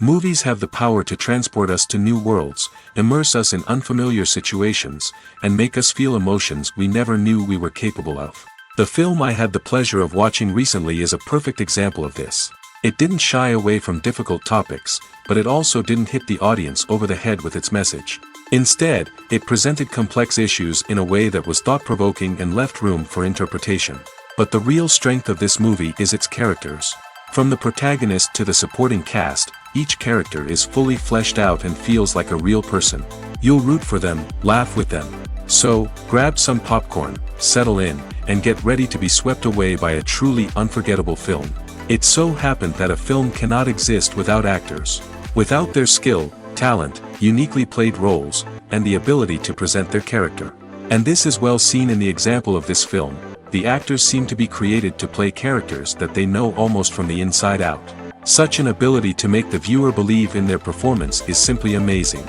Movies have the power to transport us to new worlds, immerse us in unfamiliar situations, and make us feel emotions we never knew we were capable of. The film I had the pleasure of watching recently is a perfect example of this. It didn't shy away from difficult topics, but it also didn't hit the audience over the head with its message. Instead, it presented complex issues in a way that was thought-provoking and left room for interpretation. But the real strength of this movie is its characters. From the protagonist to the supporting cast, each character is fully fleshed out and feels like a real person. You'll root for them, laugh with them. So, grab some popcorn, settle in, and get ready to be swept away by a truly unforgettable film. It so happened that a film cannot exist without actors. Without their skill, talent, uniquely played roles, and the ability to present their character. And this is well seen in the example of this film. The actors seem to be created to play characters that they know almost from the inside out. Such an ability to make the viewer believe in their performance is simply amazing.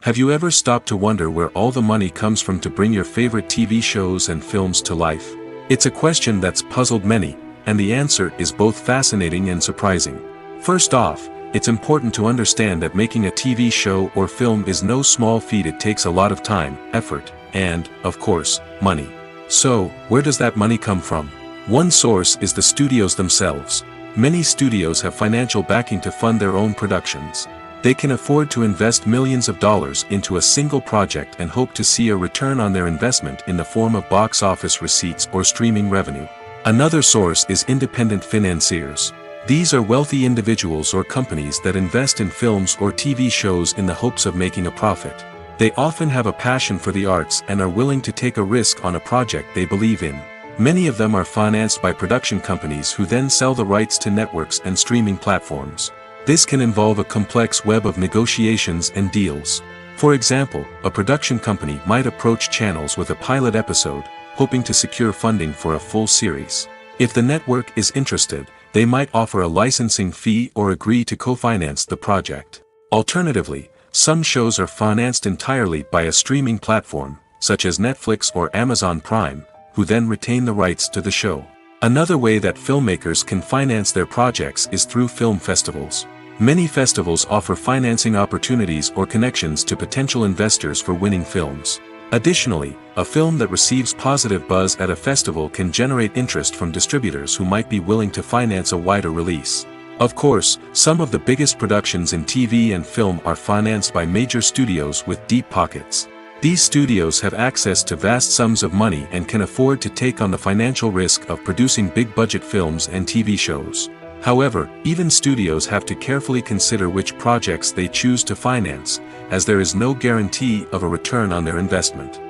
Have you ever stopped to wonder where all the money comes from to bring your favorite TV shows and films to life? It's a question that's puzzled many, and the answer is both fascinating and surprising. First off, it's important to understand that making a TV show or film is no small feat. It takes a lot of time, effort, and, of course, money. So, where does that money come from? One source is the studios themselves. Many studios have financial backing to fund their own productions. They can afford to invest millions of dollars into a single project and hope to see a return on their investment in the form of box office receipts or streaming revenue. Another source is independent financiers. These are wealthy individuals or companies that invest in films or TV shows in the hopes of making a profit. They often have a passion for the arts and are willing to take a risk on a project they believe in. Many of them are financed by production companies who then sell the rights to networks and streaming platforms. This can involve a complex web of negotiations and deals. For example, a production company might approach channels with a pilot episode, hoping to secure funding for a full series. If the network is interested, they might offer a licensing fee or agree to co-finance the project. Alternatively, some shows are financed entirely by a streaming platform, such as Netflix or Amazon Prime, who then retain the rights to the show. Another way that filmmakers can finance their projects is through film festivals. Many festivals offer financing opportunities or connections to potential investors for winning films. Additionally, a film that receives positive buzz at a festival can generate interest from distributors who might be willing to finance a wider release. Of course, some of the biggest productions in TV and film are financed by major studios with deep pockets. These studios have access to vast sums of money and can afford to take on the financial risk of producing big-budget films and TV shows. However, even studios have to carefully consider which projects they choose to finance, as there is no guarantee of a return on their investment.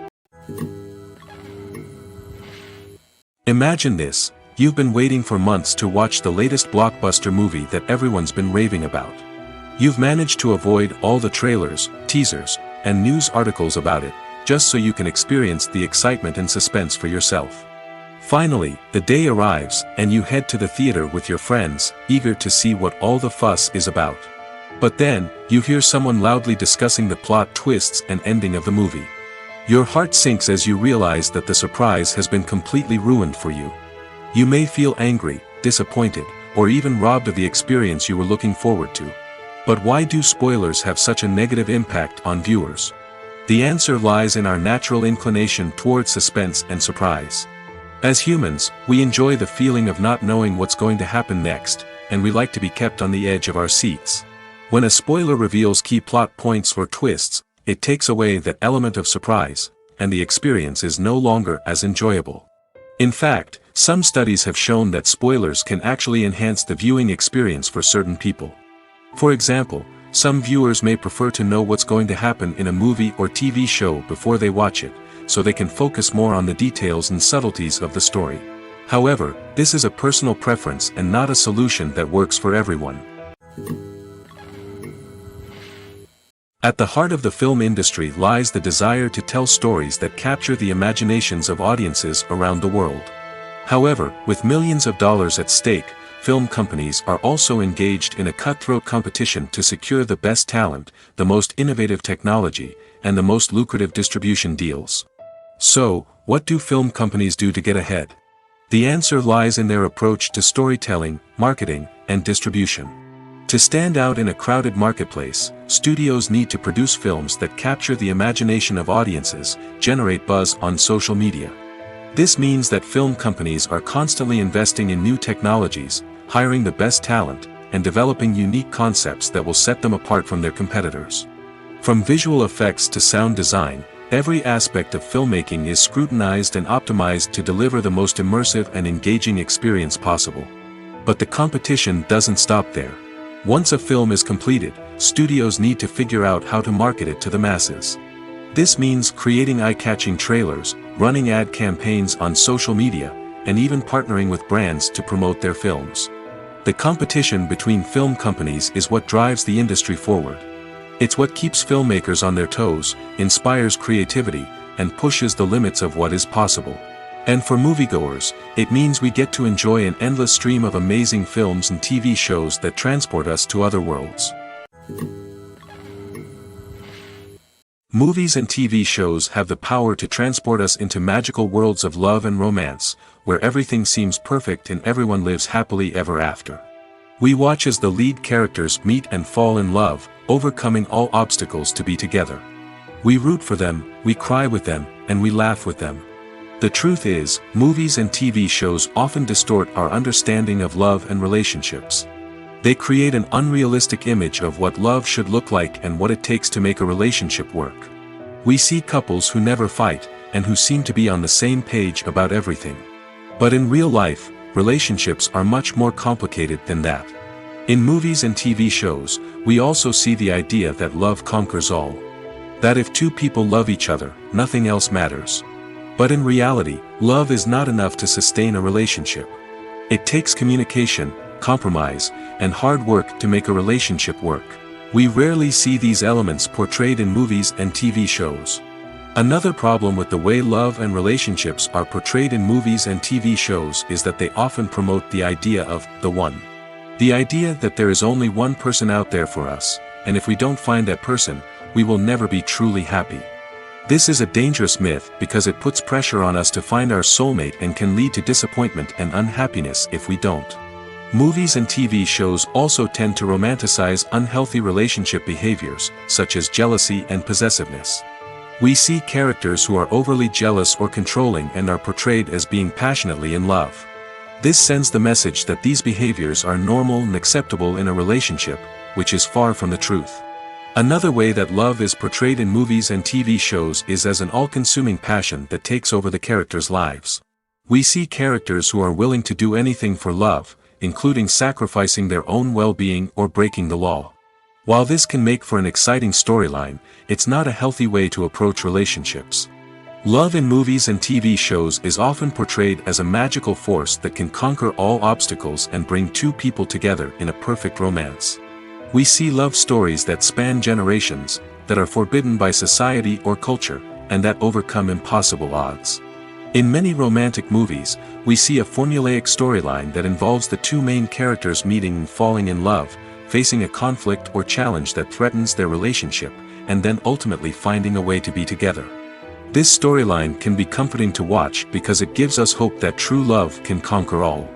Imagine this: you've been waiting for months to watch the latest blockbuster movie that everyone's been raving about. You've managed to avoid all the trailers, teasers, and news articles about it, just so you can experience the excitement and suspense for yourself. Finally, the day arrives, and you head to the theater with your friends, eager to see what all the fuss is about. But then, you hear someone loudly discussing the plot twists and ending of the movie. Your heart sinks as you realize that the surprise has been completely ruined for you. You may feel angry, disappointed, or even robbed of the experience you were looking forward to. But why do spoilers have such a negative impact on viewers? The answer lies in our natural inclination toward suspense and surprise. As humans, we enjoy the feeling of not knowing what's going to happen next, and we like to be kept on the edge of our seats. When a spoiler reveals key plot points or twists, it takes away that element of surprise, and the experience is no longer as enjoyable. In fact, some studies have shown that spoilers can actually enhance the viewing experience for certain people. For example, some viewers may prefer to know what's going to happen in a movie or TV show before they watch it, so they can focus more on the details and subtleties of the story. However, this is a personal preference and not a solution that works for everyone. At the heart of the film industry lies the desire to tell stories that capture the imaginations of audiences around the world. However, with millions of dollars at stake, film companies are also engaged in a cutthroat competition to secure the best talent, the most innovative technology, and the most lucrative distribution deals. So, what do film companies do to get ahead? The answer lies in their approach to storytelling, marketing, and distribution. To stand out in a crowded marketplace, studios need to produce films that capture the imagination of audiences, generate buzz on social media. This means that film companies are constantly investing in new technologies, hiring the best talent, and developing unique concepts that will set them apart from their competitors. From visual effects to sound design, every aspect of filmmaking is scrutinized and optimized to deliver the most immersive and engaging experience possible. But the competition doesn't stop there. Once a film is completed, studios need to figure out how to market it to the masses. This means creating eye-catching trailers, running ad campaigns on social media, and even partnering with brands to promote their films. The competition between film companies is what drives the industry forward. It's what keeps filmmakers on their toes, inspires creativity, and pushes the limits of what is possible. And for moviegoers, it means we get to enjoy an endless stream of amazing films and TV shows that transport us to other worlds. Movies and TV shows have the power to transport us into magical worlds of love and romance, where everything seems perfect and everyone lives happily ever after. We watch as the lead characters meet and fall in love, overcoming all obstacles to be together. We root for them, we cry with them, and we laugh with them. The truth is, movies and TV shows often distort our understanding of love and relationships. They create an unrealistic image of what love should look like and what it takes to make a relationship work. We see couples who never fight, and who seem to be on the same page about everything. But in real life, relationships are much more complicated than that. In movies and TV shows, we also see the idea that love conquers all. That if two people love each other, nothing else matters. But in reality, love is not enough to sustain a relationship. It takes communication, compromise, and hard work to make a relationship work. We rarely see these elements portrayed in movies and TV shows. Another problem with the way love and relationships are portrayed in movies and TV shows is that they often promote the idea of the one. The idea that there is only one person out there for us, and if we don't find that person, we will never be truly happy. This is a dangerous myth because it puts pressure on us to find our soulmate and can lead to disappointment and unhappiness if we don't. Movies and TV shows also tend to romanticize unhealthy relationship behaviors, such as jealousy and possessiveness. We see characters who are overly jealous or controlling and are portrayed as being passionately in love. This sends the message that these behaviors are normal and acceptable in a relationship, which is far from the truth. Another way that love is portrayed in movies and TV shows is as an all-consuming passion that takes over the characters' lives. We see characters who are willing to do anything for love, including sacrificing their own well-being or breaking the law. While this can make for an exciting storyline, it's not a healthy way to approach relationships. Love in movies and TV shows is often portrayed as a magical force that can conquer all obstacles and bring two people together in a perfect romance. We see love stories that span generations, that are forbidden by society or culture, and that overcome impossible odds. In many romantic movies, we see a formulaic storyline that involves the two main characters meeting and falling in love, facing a conflict or challenge that threatens their relationship, and then ultimately finding a way to be together. This storyline can be comforting to watch because it gives us hope that true love can conquer all.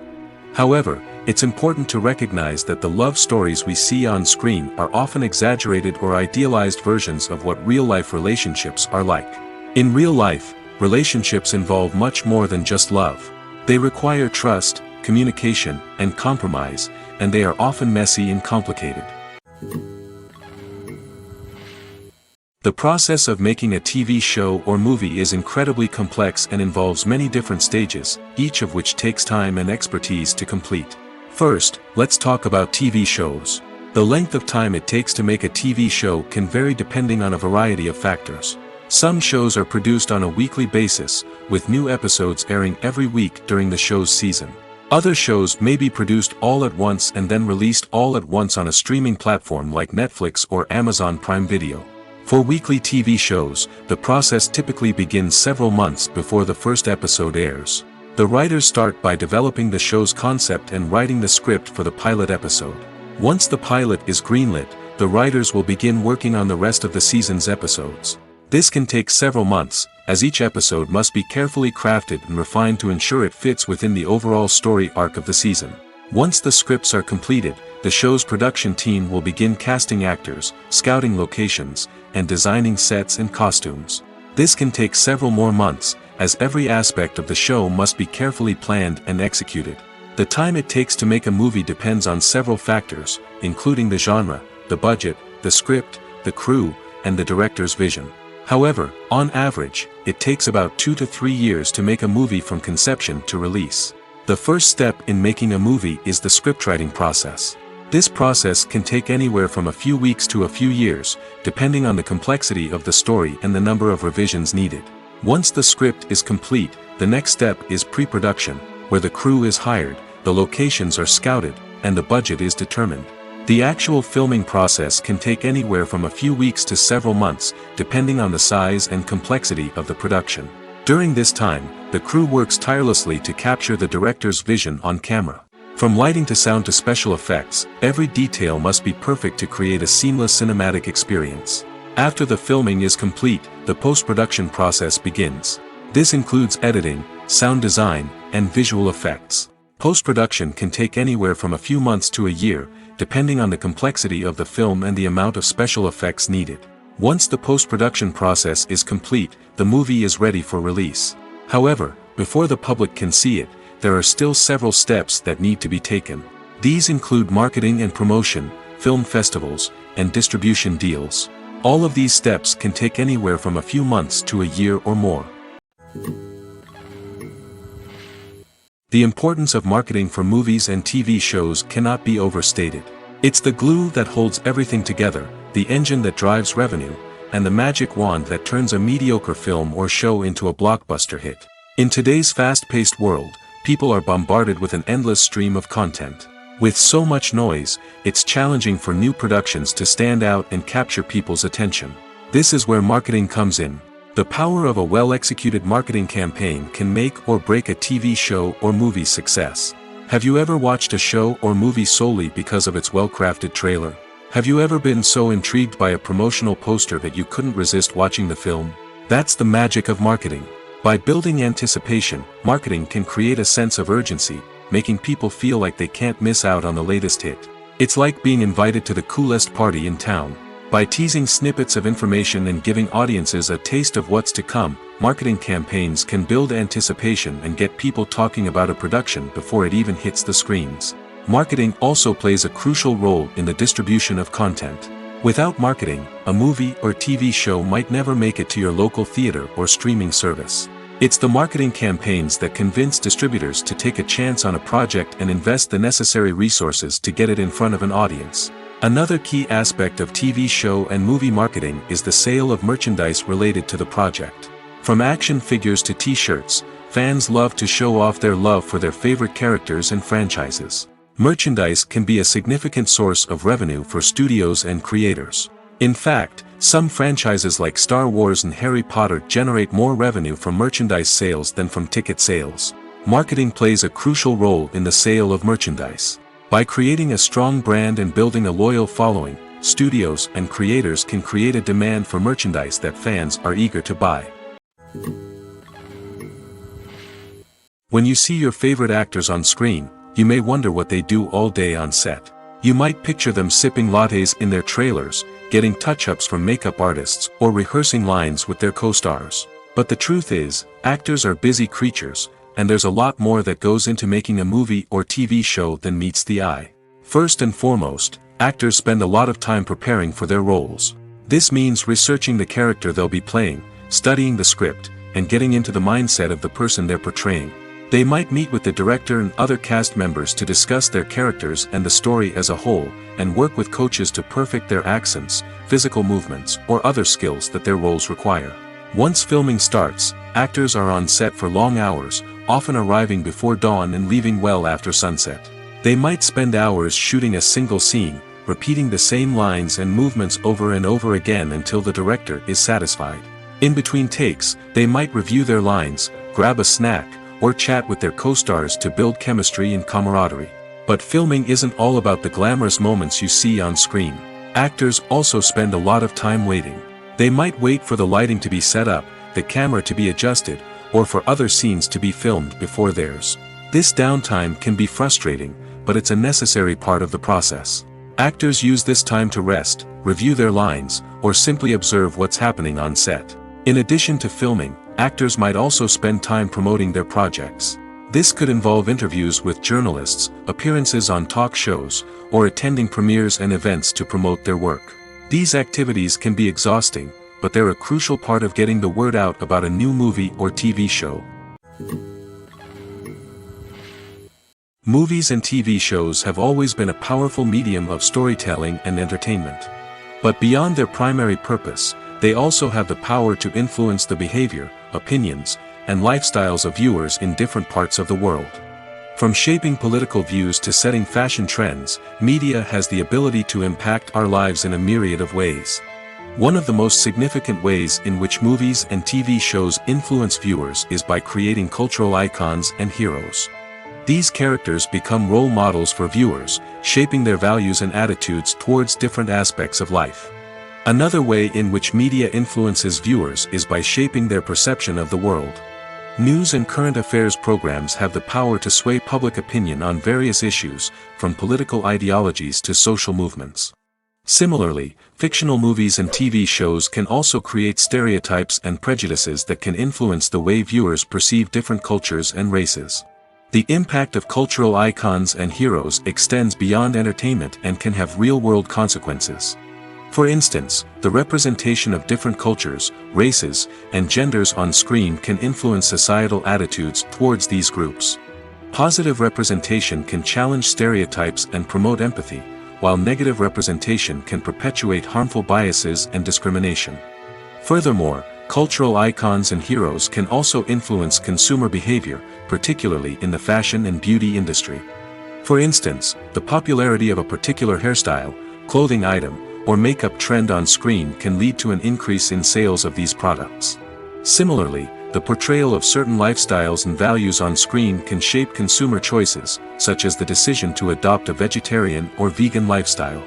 However, it's important to recognize that the love stories we see on screen are often exaggerated or idealized versions of what real-life relationships are like. In real life, relationships involve much more than just love. They require trust, communication, and compromise, and they are often messy and complicated. The process of making a TV show or movie is incredibly complex and involves many different stages, each of which takes time and expertise to complete. First, let's talk about TV shows. The length of time it takes to make a TV show can vary depending on a variety of factors. Some shows are produced on a weekly basis, with new episodes airing every week during the show's season. Other shows may be produced all at once and then released all at once on a streaming platform like Netflix or Amazon Prime Video. For weekly TV shows, the process typically begins several months before the first episode airs. The writers start by developing the show's concept and writing the script for the pilot episode. Once the pilot is greenlit, the writers will begin working on the rest of the season's episodes. This can take several months, as each episode must be carefully crafted and refined to ensure it fits within the overall story arc of the season. Once the scripts are completed, the show's production team will begin casting actors, scouting locations, and designing sets and costumes. This can take several more months, as every aspect of the show must be carefully planned and executed. The time it takes to make a movie depends on several factors, including the genre, the budget, the script, the crew, and the director's vision. However, on average, it takes about 2 to 3 years to make a movie from conception to release. The first step in making a movie is the scriptwriting process. This process can take anywhere from a few weeks to a few years, depending on the complexity of the story and the number of revisions needed. Once the script is complete, the next step is pre-production, where the crew is hired, the locations are scouted, and the budget is determined. The actual filming process can take anywhere from a few weeks to several months, depending on the size and complexity of the production. During this time, the crew works tirelessly to capture the director's vision on camera. From lighting to sound to special effects, every detail must be perfect to create a seamless cinematic experience. After the filming is complete, the post-production process begins. This includes editing, sound design, and visual effects. Post-production can take anywhere from a few months to a year, depending on the complexity of the film and the amount of special effects needed. Once the post-production process is complete, the movie is ready for release. However, before the public can see it, there are still several steps that need to be taken. These include marketing and promotion, film festivals, and distribution deals. All of these steps can take anywhere from a few months to a year or more. The importance of marketing for movies and TV shows cannot be overstated. It's the glue that holds everything together, the engine that drives revenue, and the magic wand that turns a mediocre film or show into a blockbuster hit. In today's fast-paced world, people are bombarded with an endless stream of content. With so much noise, it's challenging for new productions to stand out and capture people's attention. This is where marketing comes in. The power of a well-executed marketing campaign can make or break a TV show or movie's success. Have you ever watched a show or movie solely because of its well-crafted trailer? Have you ever been so intrigued by a promotional poster that you couldn't resist watching the film? That's the magic of marketing. By building anticipation, marketing can create a sense of urgency, making people feel like they can't miss out on the latest hit. It's like being invited to the coolest party in town. By teasing snippets of information and giving audiences a taste of what's to come, marketing campaigns can build anticipation and get people talking about a production before it even hits the screens. Marketing also plays a crucial role in the distribution of content. Without marketing, a movie or TV show might never make it to your local theater or streaming service. It's the marketing campaigns that convince distributors to take a chance on a project and invest the necessary resources to get it in front of an audience. Another key aspect of TV show and movie marketing is the sale of merchandise related to the project. From action figures to t-shirts, fans love to show off their love for their favorite characters and franchises. Merchandise can be a significant source of revenue for studios and creators. In fact, some franchises like Star Wars and Harry Potter generate more revenue from merchandise sales than from ticket sales. Marketing plays a crucial role in the sale of merchandise. By creating a strong brand and building a loyal following, studios and creators can create a demand for merchandise that fans are eager to buy. When you see your favorite actors on screen, you may wonder what they do all day on set. You might picture them sipping lattes in their trailers, getting touch-ups from makeup artists, or rehearsing lines with their co-stars. But the truth is, actors are busy creatures, and there's a lot more that goes into making a movie or TV show than meets the eye. First and foremost, actors spend a lot of time preparing for their roles. This means researching the character they'll be playing, studying the script, and getting into the mindset of the person they're portraying. They might meet with the director and other cast members to discuss their characters and the story as a whole, and work with coaches to perfect their accents, physical movements, or other skills that their roles require. Once filming starts, actors are on set for long hours, often arriving before dawn and leaving well after sunset. They might spend hours shooting a single scene, repeating the same lines and movements over and over again until the director is satisfied. In between takes, they might review their lines, grab a snack, or chat with their co-stars to build chemistry and camaraderie. But filming isn't all about the glamorous moments you see on screen. Actors also spend a lot of time waiting. They might wait for the lighting to be set up, the camera to be adjusted, or for other scenes to be filmed before theirs. This downtime can be frustrating, but it's a necessary part of the process. Actors use this time to rest, review their lines, or simply observe what's happening on set. In addition to filming, actors might also spend time promoting their projects. This could involve interviews with journalists, appearances on talk shows, or attending premieres and events to promote their work. These activities can be exhausting, but they're a crucial part of getting the word out about a new movie or TV show. Movies and TV shows have always been a powerful medium of storytelling and entertainment. But beyond their primary purpose, they also have the power to influence the behavior, opinions, and lifestyles of viewers in different parts of the world. From shaping political views to setting fashion trends, media has the ability to impact our lives in a myriad of ways. One of the most significant ways in which movies and TV shows influence viewers is by creating cultural icons and heroes. These characters become role models for viewers, shaping their values and attitudes towards different aspects of life. Another way in which media influences viewers is by shaping their perception of the world. News and current affairs programs have the power to sway public opinion on various issues, from political ideologies to social movements. Similarly, fictional movies and TV shows can also create stereotypes and prejudices that can influence the way viewers perceive different cultures and races. The impact of cultural icons and heroes extends beyond entertainment and can have real-world consequences. For instance, the representation of different cultures, races, and genders on screen can influence societal attitudes towards these groups. Positive representation can challenge stereotypes and promote empathy, while negative representation can perpetuate harmful biases and discrimination. Furthermore, cultural icons and heroes can also influence consumer behavior, particularly in the fashion and beauty industry. For instance, the popularity of a particular hairstyle, clothing item, or makeup trend on screen can lead to an increase in sales of these products. Similarly, the portrayal of certain lifestyles and values on screen can shape consumer choices, such as the decision to adopt a vegetarian or vegan lifestyle.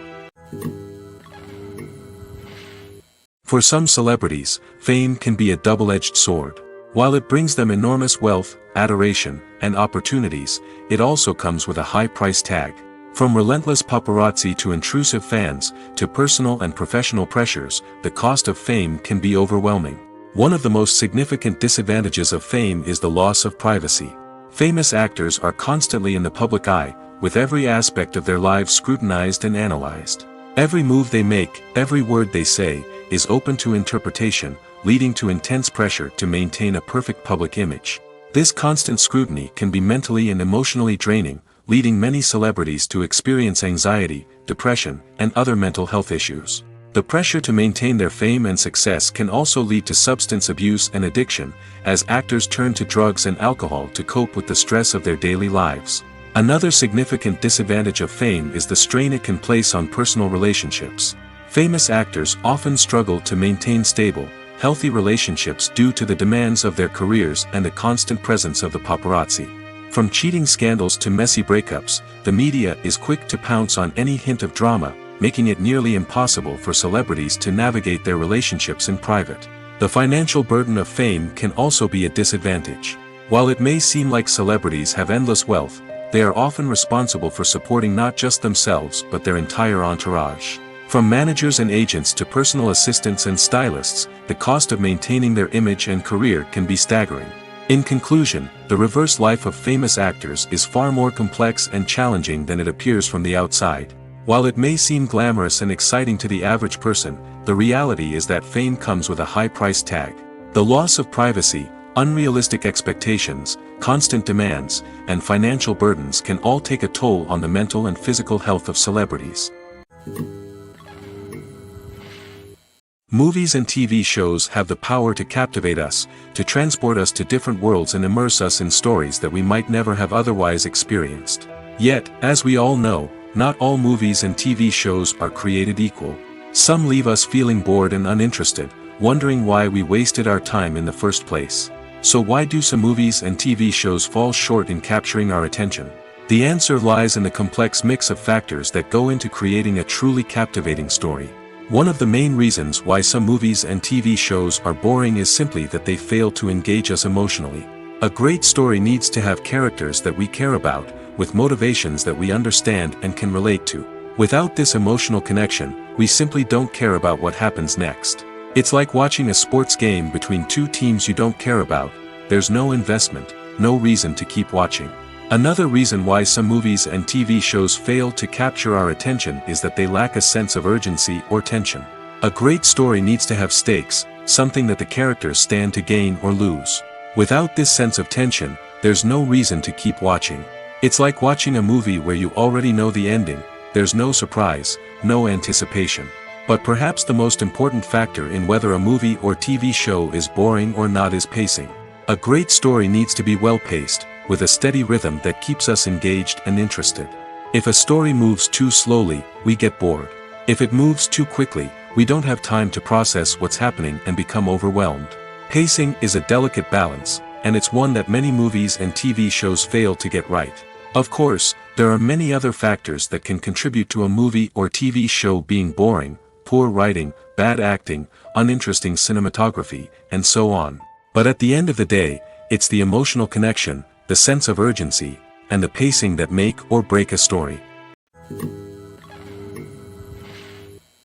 For some celebrities, fame can be a double-edged sword. While it brings them enormous wealth, adoration, and opportunities, it also comes with a high price tag. From relentless paparazzi to intrusive fans, to personal and professional pressures, the cost of fame can be overwhelming. One of the most significant disadvantages of fame is the loss of privacy. Famous actors are constantly in the public eye, with every aspect of their lives scrutinized and analyzed. Every move they make, every word they say, is open to interpretation, leading to intense pressure to maintain a perfect public image. This constant scrutiny can be mentally and emotionally draining, leading many celebrities to experience anxiety, depression, and other mental health issues. The pressure to maintain their fame and success can also lead to substance abuse and addiction, as actors turn to drugs and alcohol to cope with the stress of their daily lives. Another significant disadvantage of fame is the strain it can place on personal relationships. Famous actors often struggle to maintain stable, healthy relationships due to the demands of their careers and the constant presence of the paparazzi. From cheating scandals to messy breakups, the media is quick to pounce on any hint of drama, making it nearly impossible for celebrities to navigate their relationships in private. The financial burden of fame can also be a disadvantage. While it may seem like celebrities have endless wealth, they are often responsible for supporting not just themselves but their entire entourage. From managers and agents to personal assistants and stylists, the cost of maintaining their image and career can be staggering. In conclusion, the reverse life of famous actors is far more complex and challenging than it appears from the outside. While it may seem glamorous and exciting to the average person, the reality is that fame comes with a high price tag. The loss of privacy, unrealistic expectations, constant demands, and financial burdens can all take a toll on the mental and physical health of celebrities. Movies and TV shows have the power to captivate us, to transport us to different worlds and immerse us in stories that we might never have otherwise experienced. Yet, as we all know, not all movies and TV shows are created equal. Some leave us feeling bored and uninterested, wondering why we wasted our time in the first place. So why do some movies and TV shows fall short in capturing our attention? The answer lies in the complex mix of factors that go into creating a truly captivating story. One of the main reasons why some movies and TV shows are boring is simply that they fail to engage us emotionally. A great story needs to have characters that we care about, with motivations that we understand and can relate to. Without this emotional connection, we simply don't care about what happens next. It's like watching a sports game between two teams you don't care about. There's no investment, no reason to keep watching. Another reason why some movies and TV shows fail to capture our attention is that they lack a sense of urgency or tension. A great story needs to have stakes, something that the characters stand to gain or lose. Without this sense of tension, there's no reason to keep watching. It's like watching a movie where you already know the ending. There's no surprise, no anticipation. But perhaps the most important factor in whether a movie or TV show is boring or not is pacing. A great story needs to be well-paced, with a steady rhythm that keeps us engaged and interested. If a story moves too slowly, we get bored. If it moves too quickly, we don't have time to process what's happening and become overwhelmed. Pacing is a delicate balance, and it's one that many movies and TV shows fail to get right. Of course, there are many other factors that can contribute to a movie or TV show being boring: poor writing, bad acting, uninteresting cinematography, and so on. But at the end of the day, it's the emotional connection, the sense of urgency, and the pacing that make or break a story.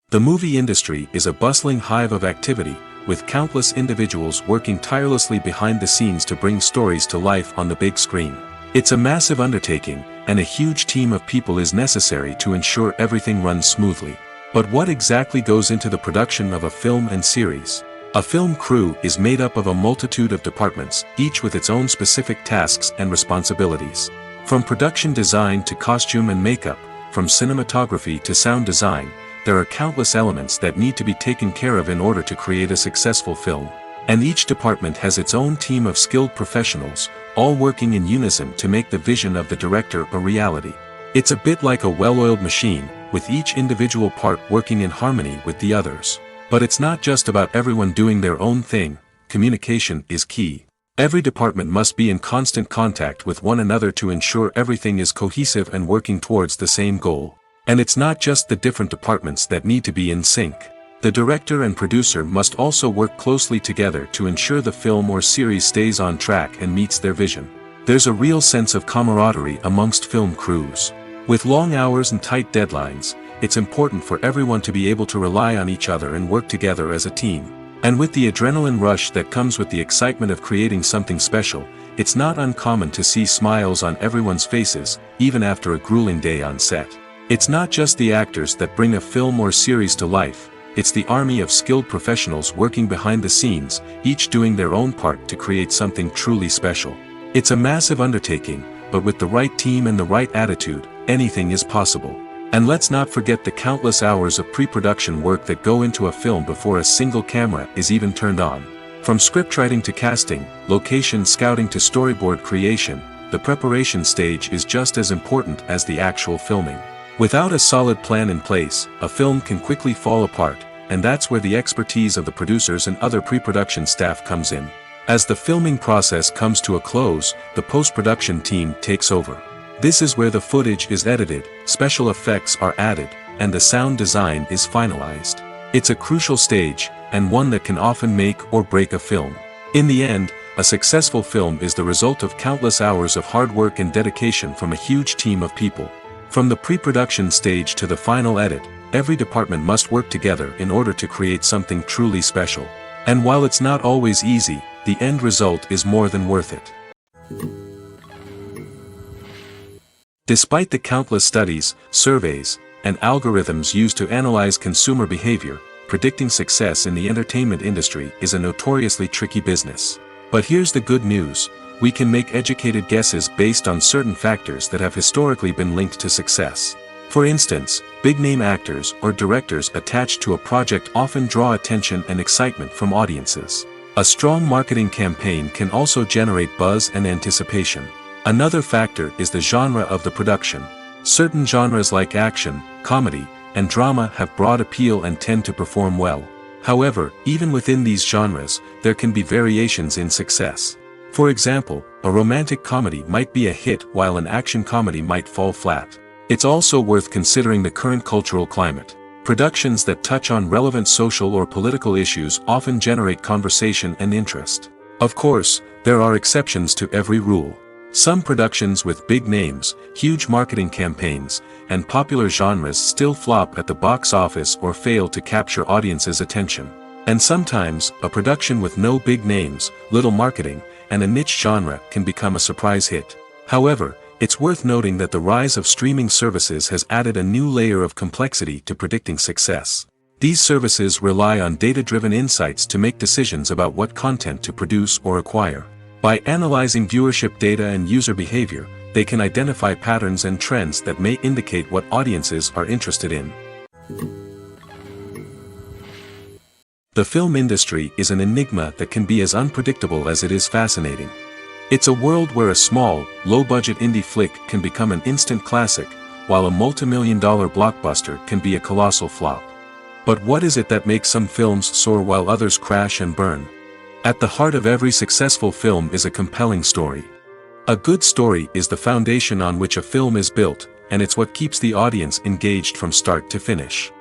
The movie industry is a bustling hive of activity, with countless individuals working tirelessly behind the scenes to bring stories to life on the big screen. It's a massive undertaking, and a huge team of people is necessary to ensure everything runs smoothly. But what exactly goes into the production of a film and series? A film crew is made up of a multitude of departments, each with its own specific tasks and responsibilities. From production design to costume and makeup, from cinematography to sound design, there are countless elements that need to be taken care of in order to create a successful film. And each department has its own team of skilled professionals, all working in unison to make the vision of the director a reality. It's a bit like a well-oiled machine, with each individual part working in harmony with the others. But it's not just about everyone doing their own thing. Communication is key. Every department must be in constant contact with one another to ensure everything is cohesive and working towards the same goal. And it's not just the different departments that need to be in sync. The director and producer must also work closely together to ensure the film or series stays on track and meets their vision. There's a real sense of camaraderie amongst film crews. With long hours and tight deadlines, it's important for everyone to be able to rely on each other and work together as a team. And with the adrenaline rush that comes with the excitement of creating something special, it's not uncommon to see smiles on everyone's faces, even after a grueling day on set. It's not just the actors that bring a film or series to life, it's the army of skilled professionals working behind the scenes, each doing their own part to create something truly special. It's a massive undertaking, but with the right team and the right attitude, anything is possible. And let's not forget the countless hours of pre-production work that go into a film before a single camera is even turned on. From scriptwriting to casting, location scouting to storyboard creation, the preparation stage is just as important as the actual filming. Without a solid plan in place, a film can quickly fall apart, and that's where the expertise of the producers and other pre-production staff comes in. As the filming process comes to a close, the post-production team takes over. This is where the footage is edited, special effects are added, and the sound design is finalized. It's a crucial stage, and one that can often make or break a film. In the end, a successful film is the result of countless hours of hard work and dedication from a huge team of people. From the pre-production stage to the final edit, every department must work together in order to create something truly special. And while it's not always easy, the end result is more than worth it. Despite the countless studies, surveys, and algorithms used to analyze consumer behavior, predicting success in the entertainment industry is a notoriously tricky business. But here's the good news: we can make educated guesses based on certain factors that have historically been linked to success. For instance, big-name actors or directors attached to a project often draw attention and excitement from audiences. A strong marketing campaign can also generate buzz and anticipation. Another factor is the genre of the production. Certain genres like action, comedy, and drama have broad appeal and tend to perform well. However, even within these genres, there can be variations in success. For example, a romantic comedy might be a hit while an action comedy might fall flat. It's also worth considering the current cultural climate. Productions that touch on relevant social or political issues often generate conversation and interest. Of course, there are exceptions to every rule. Some productions with big names, huge marketing campaigns, and popular genres still flop at the box office or fail to capture audiences' attention. And sometimes, a production with no big names, little marketing, and a niche genre can become a surprise hit. However, it's worth noting that the rise of streaming services has added a new layer of complexity to predicting success. These services rely on data-driven insights to make decisions about what content to produce or acquire. By analyzing viewership data and user behavior, they can identify patterns and trends that may indicate what audiences are interested in. The film industry is an enigma that can be as unpredictable as it is fascinating. It's a world where a small, low-budget indie flick can become an instant classic, while a multi-million-dollar blockbuster can be a colossal flop. But what is it that makes some films soar while others crash and burn? At the heart of every successful film is a compelling story. A good story is the foundation on which a film is built, and it's what keeps the audience engaged from start to finish.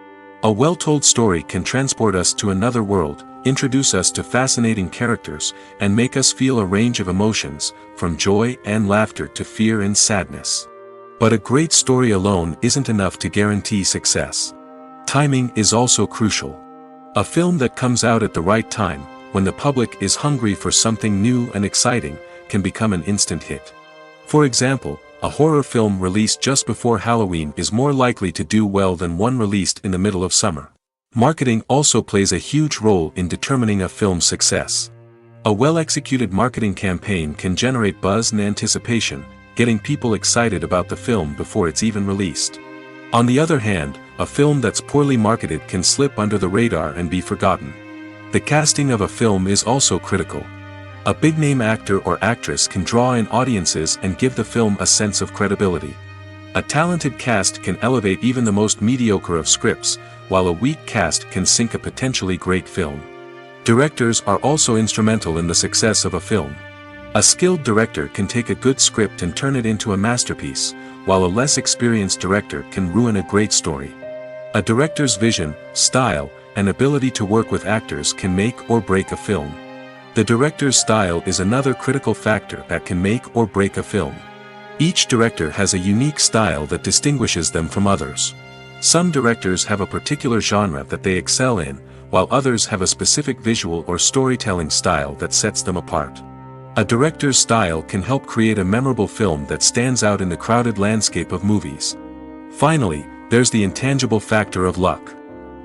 A well-told story can transport us to another world, introduce us to fascinating characters, and make us feel a range of emotions, from joy and laughter to fear and sadness. But a great story alone isn't enough to guarantee success. Timing is also crucial. A film that comes out at the right time, when the public is hungry for something new and exciting, can become an instant hit. For example, a horror film released just before Halloween is more likely to do well than one released in the middle of summer. Marketing also plays a huge role in determining a film's success. A well-executed marketing campaign can generate buzz and anticipation, getting people excited about the film before it's even released. On the other hand, a film that's poorly marketed can slip under the radar and be forgotten. The casting of a film is also critical. A big-name actor or actress can draw in audiences and give the film a sense of credibility. A talented cast can elevate even the most mediocre of scripts, while a weak cast can sink a potentially great film. Directors are also instrumental in the success of a film. A skilled director can take a good script and turn it into a masterpiece, while a less experienced director can ruin a great story. A director's vision, style, and ability to work with actors can make or break a film. The director's style is another critical factor that can make or break a film. Each director has a unique style that distinguishes them from others. Some directors have a particular genre that they excel in, while others have a specific visual or storytelling style that sets them apart. A director's style can help create a memorable film that stands out in the crowded landscape of movies. Finally, there's the intangible factor of luck.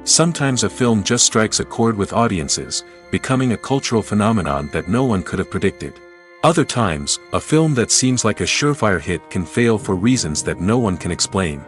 Sometimes a film just strikes a chord with audiences, becoming a cultural phenomenon that no one could have predicted. Other times, a film that seems like a surefire hit can fail for reasons that no one can explain.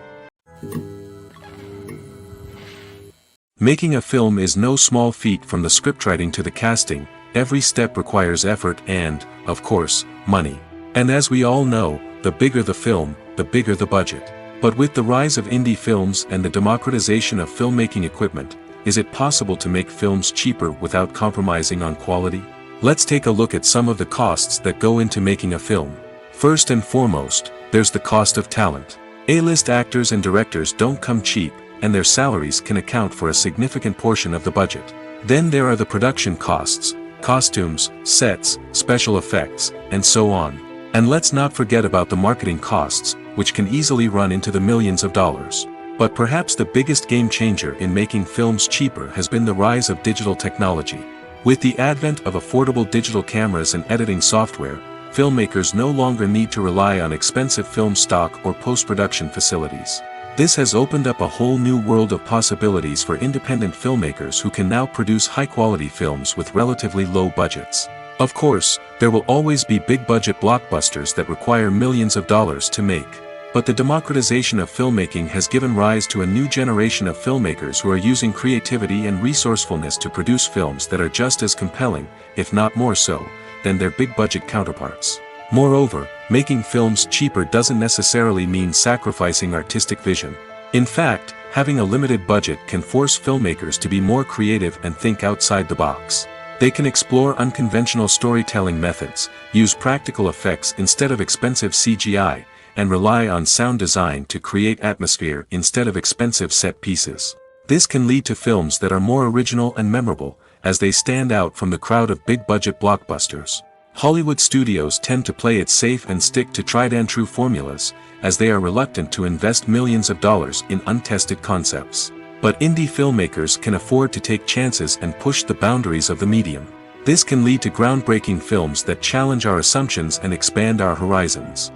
Making a film is no small feat. From the scriptwriting to the casting, every step requires effort and, of course, money. And as we all know, the bigger the film, the bigger the budget. But with the rise of indie films and the democratization of filmmaking equipment, is it possible to make films cheaper without compromising on quality? Let's take a look at some of the costs that go into making a film. First and foremost, there's the cost of talent. A-list actors and directors don't come cheap, and their salaries can account for a significant portion of the budget. Then there are the production costs, costumes, sets, special effects, and so on. And let's not forget about the marketing costs, which can easily run into the millions of dollars. But perhaps the biggest game changer in making films cheaper has been the rise of digital technology. With the advent of affordable digital cameras and editing software, filmmakers no longer need to rely on expensive film stock or post-production facilities. This has opened up a whole new world of possibilities for independent filmmakers who can now produce high-quality films with relatively low budgets. Of course, there will always be big-budget blockbusters that require millions of dollars to make. But the democratization of filmmaking has given rise to a new generation of filmmakers who are using creativity and resourcefulness to produce films that are just as compelling, if not more so, than their big-budget counterparts. Moreover, making films cheaper doesn't necessarily mean sacrificing artistic vision. In fact, having a limited budget can force filmmakers to be more creative and think outside the box. They can explore unconventional storytelling methods, use practical effects instead of expensive CGI, and rely on sound design to create atmosphere instead of expensive set pieces. This can lead to films that are more original and memorable, as they stand out from the crowd of big-budget blockbusters. Hollywood studios tend to play it safe and stick to tried-and-true formulas, as they are reluctant to invest millions of dollars in untested concepts. But indie filmmakers can afford to take chances and push the boundaries of the medium. This can lead to groundbreaking films that challenge our assumptions and expand our horizons.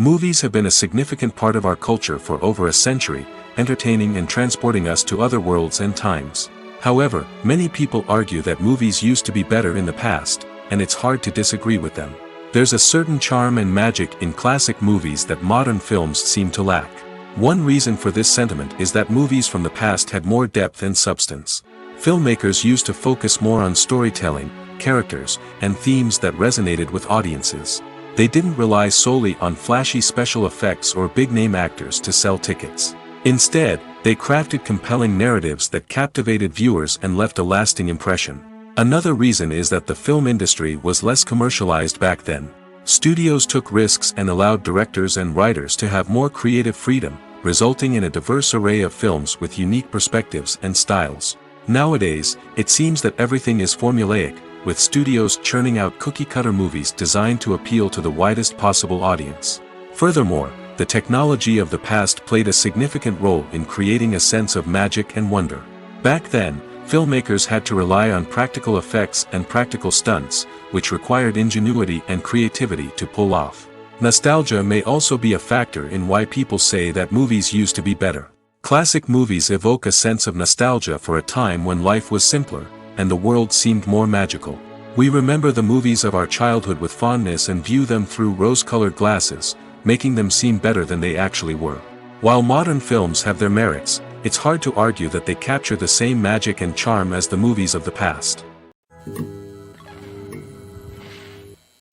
Movies have been a significant part of our culture for over a century, entertaining and transporting us to other worlds and times. However, many people argue that movies used to be better in the past, and it's hard to disagree with them. There's a certain charm and magic in classic movies that modern films seem to lack. One reason for this sentiment is that movies from the past had more depth and substance. Filmmakers used to focus more on storytelling, characters, and themes that resonated with audiences. They didn't rely solely on flashy special effects or big-name actors to sell tickets. Instead, they crafted compelling narratives that captivated viewers and left a lasting impression. Another reason is that the film industry was less commercialized back then. Studios took risks and allowed directors and writers to have more creative freedom, resulting in a diverse array of films with unique perspectives and styles. Nowadays, it seems that everything is formulaic, with studios churning out cookie-cutter movies designed to appeal to the widest possible audience. Furthermore, the technology of the past played a significant role in creating a sense of magic and wonder. Back then, filmmakers had to rely on practical effects and practical stunts, which required ingenuity and creativity to pull off. Nostalgia may also be a factor in why people say that movies used to be better. Classic movies evoke a sense of nostalgia for a time when life was simpler, and the world seemed more magical. We remember the movies of our childhood with fondness and view them through rose-colored glasses, making them seem better than they actually were. While modern films have their merits, it's hard to argue that they capture the same magic and charm as the movies of the past.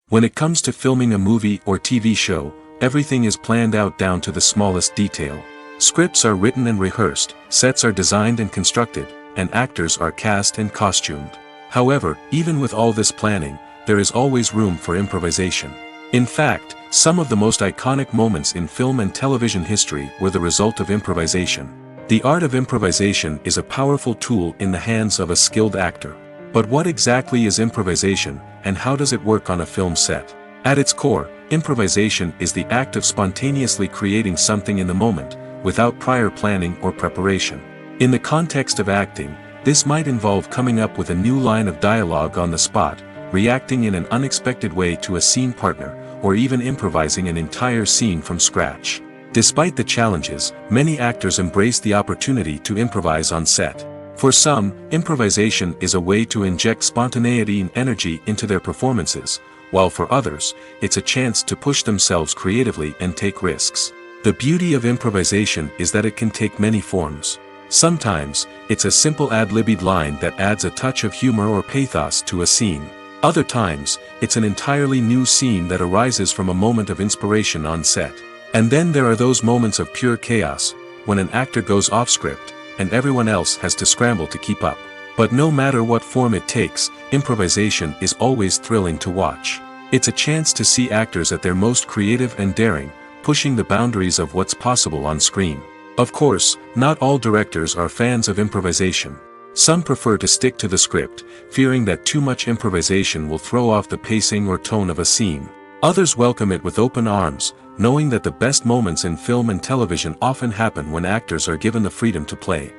When it comes to filming a movie or TV show, everything is planned out down to the smallest detail. Scripts are written and rehearsed, sets are designed and constructed, and actors are cast and costumed. However, even with all this planning, there is always room for improvisation. In fact, some of the most iconic moments in film and television history were the result of improvisation. The art of improvisation is a powerful tool in the hands of a skilled actor. But what exactly is improvisation, and how does it work on a film set? At its core, improvisation is the act of spontaneously creating something in the moment, without prior planning or preparation. In the context of acting, this might involve coming up with a new line of dialogue on the spot, reacting in an unexpected way to a scene partner, or even improvising an entire scene from scratch. Despite the challenges, many actors embrace the opportunity to improvise on set. For some, improvisation is a way to inject spontaneity and energy into their performances, while for others, it's a chance to push themselves creatively and take risks. The beauty of improvisation is that it can take many forms. Sometimes, it's a simple ad-libbed line that adds a touch of humor or pathos to a scene. Other times, it's an entirely new scene that arises from a moment of inspiration on set. And then there are those moments of pure chaos, when an actor goes off script, and everyone else has to scramble to keep up. But no matter what form it takes, improvisation is always thrilling to watch. It's a chance to see actors at their most creative and daring, pushing the boundaries of what's possible on screen. Of course, not all directors are fans of improvisation. Some prefer to stick to the script, fearing that too much improvisation will throw off the pacing or tone of a scene. Others welcome it with open arms, knowing that the best moments in film and television often happen when actors are given the freedom to play.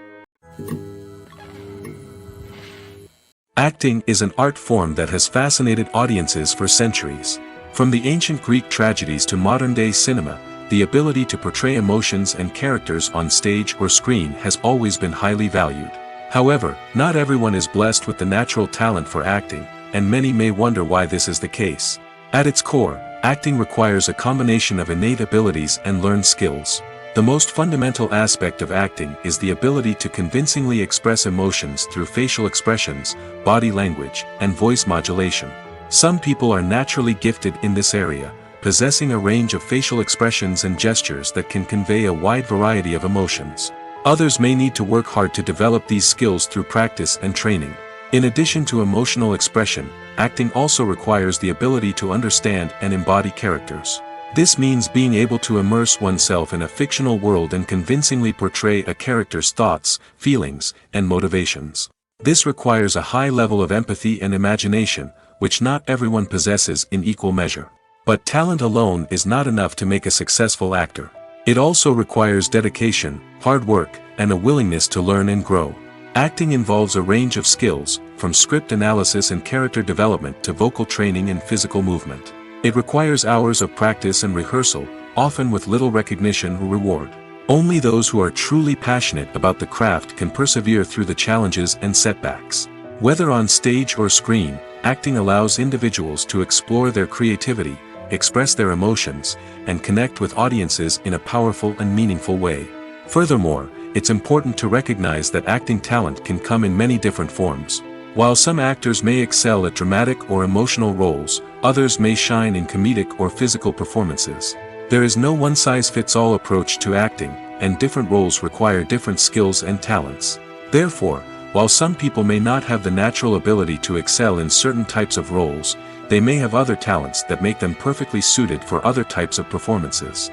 Acting is an art form that has fascinated audiences for centuries. From the ancient Greek tragedies to modern-day cinema, the ability to portray emotions and characters on stage or screen has always been highly valued. However, not everyone is blessed with the natural talent for acting, and many may wonder why this is the case. At its core, acting requires a combination of innate abilities and learned skills. The most fundamental aspect of acting is the ability to convincingly express emotions through facial expressions, body language, and voice modulation. Some people are naturally gifted in this area, possessing a range of facial expressions and gestures that can convey a wide variety of emotions. Others may need to work hard to develop these skills through practice and training. In addition to emotional expression, acting also requires the ability to understand and embody characters. This means being able to immerse oneself in a fictional world and convincingly portray a character's thoughts, feelings, and motivations. This requires a high level of empathy and imagination, which not everyone possesses in equal measure. But talent alone is not enough to make a successful actor. It also requires dedication, hard work, and a willingness to learn and grow. Acting involves a range of skills, from script analysis and character development to vocal training and physical movement. It requires hours of practice and rehearsal, often with little recognition or reward. Only those who are truly passionate about the craft can persevere through the challenges and setbacks. Whether on stage or screen, acting allows individuals to explore their creativity, express their emotions, and connect with audiences in a powerful and meaningful way. Furthermore, it's important to recognize that acting talent can come in many different forms. While some actors may excel at dramatic or emotional roles, others may shine in comedic or physical performances. There is no one-size-fits-all approach to acting, and different roles require different skills and talents. Therefore, while some people may not have the natural ability to excel in certain types of roles, they may have other talents that make them perfectly suited for other types of performances.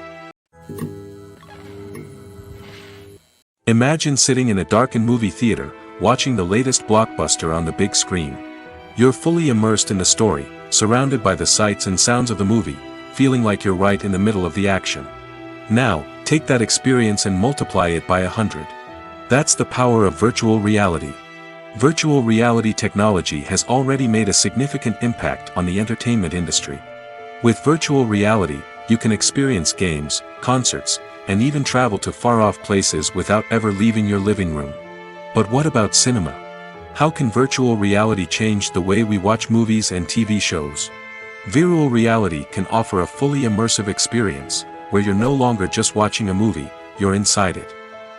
Imagine sitting in a darkened movie theater, watching the latest blockbuster on the big screen. You're fully immersed in the story, surrounded by the sights and sounds of the movie, feeling like you're right in the middle of the action. Now, take that experience and multiply it by 100. That's the power of virtual reality. Virtual reality technology has already made a significant impact on the entertainment industry. With virtual reality, you can experience games, concerts, and even travel to far-off places without ever leaving your living room. But what about cinema? How can virtual reality change the way we watch movies and TV shows? Virtual reality can offer a fully immersive experience, where you're no longer just watching a movie, you're inside it.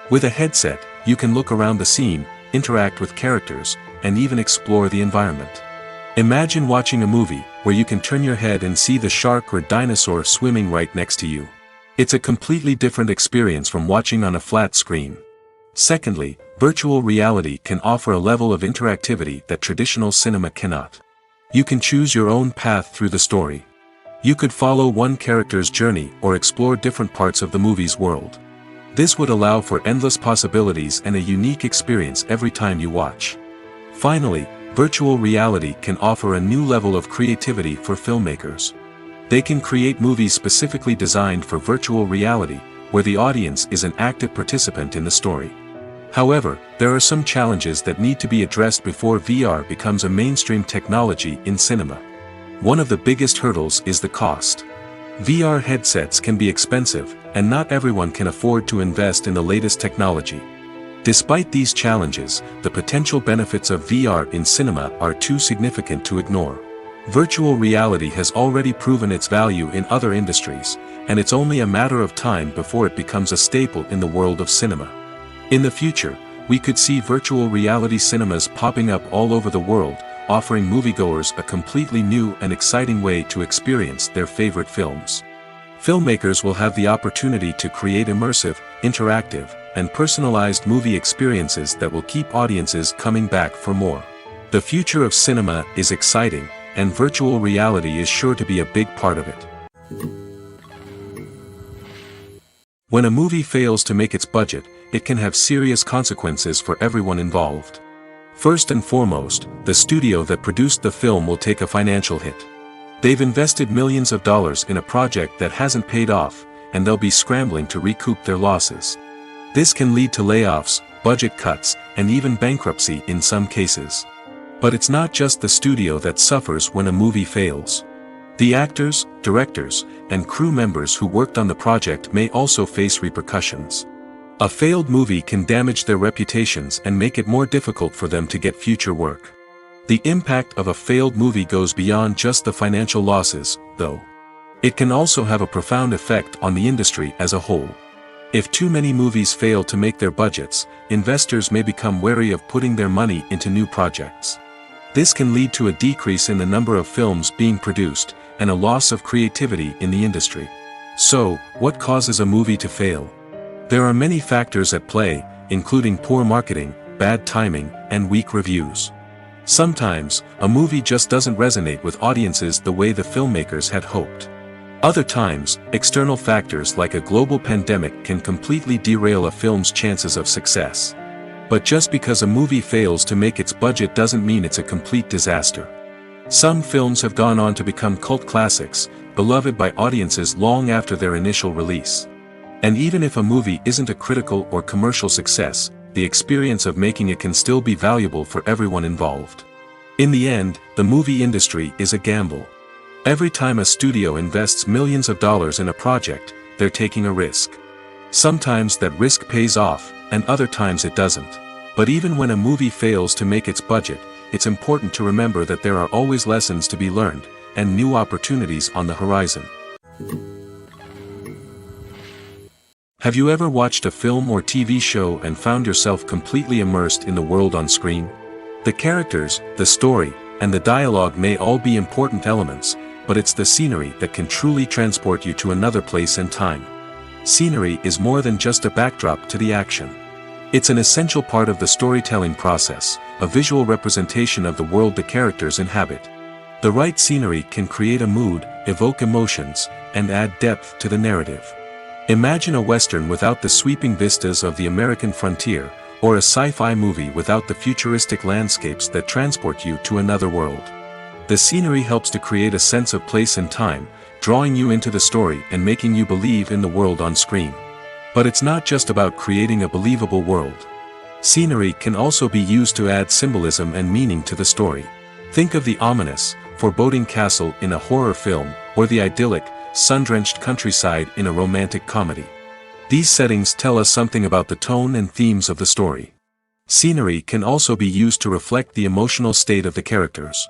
With a headset, you can look around the scene, interact with characters, and even explore the environment. Imagine watching a movie, where you can turn your head and see the shark or dinosaur swimming right next to you. It's a completely different experience from watching on a flat screen. Secondly, virtual reality can offer a level of interactivity that traditional cinema cannot. You can choose your own path through the story. You could follow one character's journey or explore different parts of the movie's world. This would allow for endless possibilities and a unique experience every time you watch. Finally, virtual reality can offer a new level of creativity for filmmakers. They can create movies specifically designed for virtual reality, where the audience is an active participant in the story. However, there are some challenges that need to be addressed before VR becomes a mainstream technology in cinema. One of the biggest hurdles is the cost. VR headsets can be expensive, and not everyone can afford to invest in the latest technology. Despite these challenges, the potential benefits of VR in cinema are too significant to ignore. Virtual reality has already proven its value in other industries, and it's only a matter of time before it becomes a staple in the world of cinema. In the future, we could see virtual reality cinemas popping up all over the world, offering moviegoers a completely new and exciting way to experience their favorite films. Filmmakers will have the opportunity to create immersive, interactive, and personalized movie experiences that will keep audiences coming back for more. The future of cinema is exciting, and virtual reality is sure to be a big part of it. When a movie fails to make its budget, it can have serious consequences for everyone involved. First and foremost, the studio that produced the film will take a financial hit. They've invested millions of dollars in a project that hasn't paid off, and they'll be scrambling to recoup their losses. This can lead to layoffs, budget cuts, and even bankruptcy in some cases. But it's not just the studio that suffers when a movie fails. The actors, directors, and crew members who worked on the project may also face repercussions. A failed movie can damage their reputations and make it more difficult for them to get future work. The impact of a failed movie goes beyond just the financial losses, though. It can also have a profound effect on the industry as a whole. If too many movies fail to make their budgets, investors may become wary of putting their money into new projects. This can lead to a decrease in the number of films being produced, and a loss of creativity in the industry. So, what causes a movie to fail? There are many factors at play, including poor marketing, bad timing, and weak reviews. Sometimes, a movie just doesn't resonate with audiences the way the filmmakers had hoped. Other times, external factors like a global pandemic can completely derail a film's chances of success. But just because a movie fails to make its budget doesn't mean it's a complete disaster. Some films have gone on to become cult classics, beloved by audiences long after their initial release. And even if a movie isn't a critical or commercial success, the experience of making it can still be valuable for everyone involved. In the end, the movie industry is a gamble. Every time a studio invests millions of dollars in a project, they're taking a risk. Sometimes that risk pays off, and other times it doesn't. But even when a movie fails to make its budget, it's important to remember that there are always lessons to be learned, and new opportunities on the horizon. Have you ever watched a film or TV show and found yourself completely immersed in the world on screen? The characters, the story, and the dialogue may all be important elements, but it's the scenery that can truly transport you to another place and time. Scenery is more than just a backdrop to the action. It's an essential part of the storytelling process, a visual representation of the world the characters inhabit. The right scenery can create a mood, evoke emotions, and add depth to the narrative. Imagine a Western without the sweeping vistas of the American frontier, or a sci-fi movie without the futuristic landscapes that transport you to another world. The scenery helps to create a sense of place and time, drawing you into the story and making you believe in the world on screen. But it's not just about creating a believable world. Scenery can also be used to add symbolism and meaning to the story. Think of the ominous, foreboding castle in a horror film, or the idyllic, sun-drenched countryside in a romantic comedy. These settings tell us something about the tone and themes of the story. Scenery can also be used to reflect the emotional state of the characters.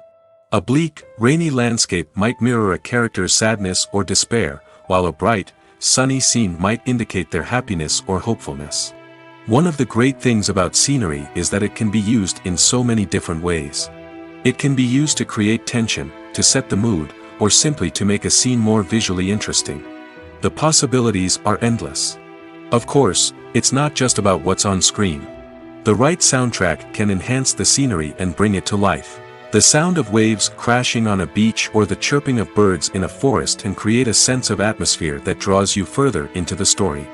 A bleak, rainy landscape might mirror a character's sadness or despair, while a bright, sunny scene might indicate their happiness or hopefulness. One of the great things about scenery is that it can be used in so many different ways. It can be used to create tension, to set the mood, or simply to make a scene more visually interesting. The possibilities are endless. Of course, it's not just about what's on screen. The right soundtrack can enhance the scenery and bring it to life. The sound of waves crashing on a beach or the chirping of birds in a forest can create a sense of atmosphere that draws you further into the story.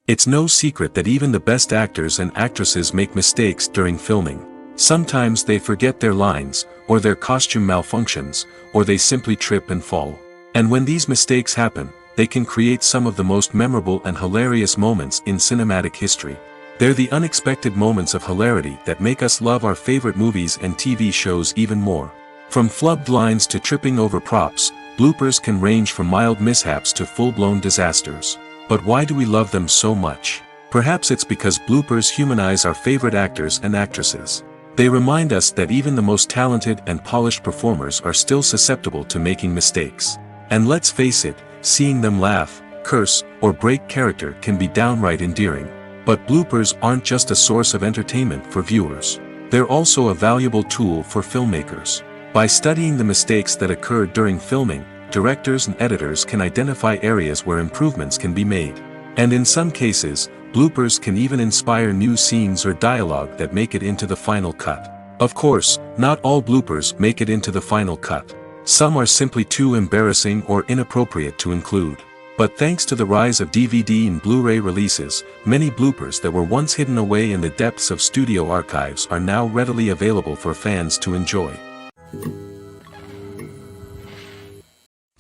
It's no secret that even the best actors and actresses make mistakes during filming. Sometimes they forget their lines, or their costume malfunctions, or they simply trip and fall. And when these mistakes happen, they can create some of the most memorable and hilarious moments in cinematic history. They're the unexpected moments of hilarity that make us love our favorite movies and TV shows even more. From flubbed lines to tripping over props, bloopers can range from mild mishaps to full-blown disasters. But why do we love them so much? Perhaps it's because bloopers humanize our favorite actors and actresses. They remind us that even the most talented and polished performers are still susceptible to making mistakes. And let's face it, seeing them laugh, curse, or break character can be downright endearing. But bloopers aren't just a source of entertainment for viewers. They're also a valuable tool for filmmakers. By studying the mistakes that occurred during filming, directors and editors can identify areas where improvements can be made. And in some cases, bloopers can even inspire new scenes or dialogue that make it into the final cut. Of course, not all bloopers make it into the final cut. Some are simply too embarrassing or inappropriate to include. But thanks to the rise of DVD and Blu-ray releases, many bloopers that were once hidden away in the depths of studio archives are now readily available for fans to enjoy.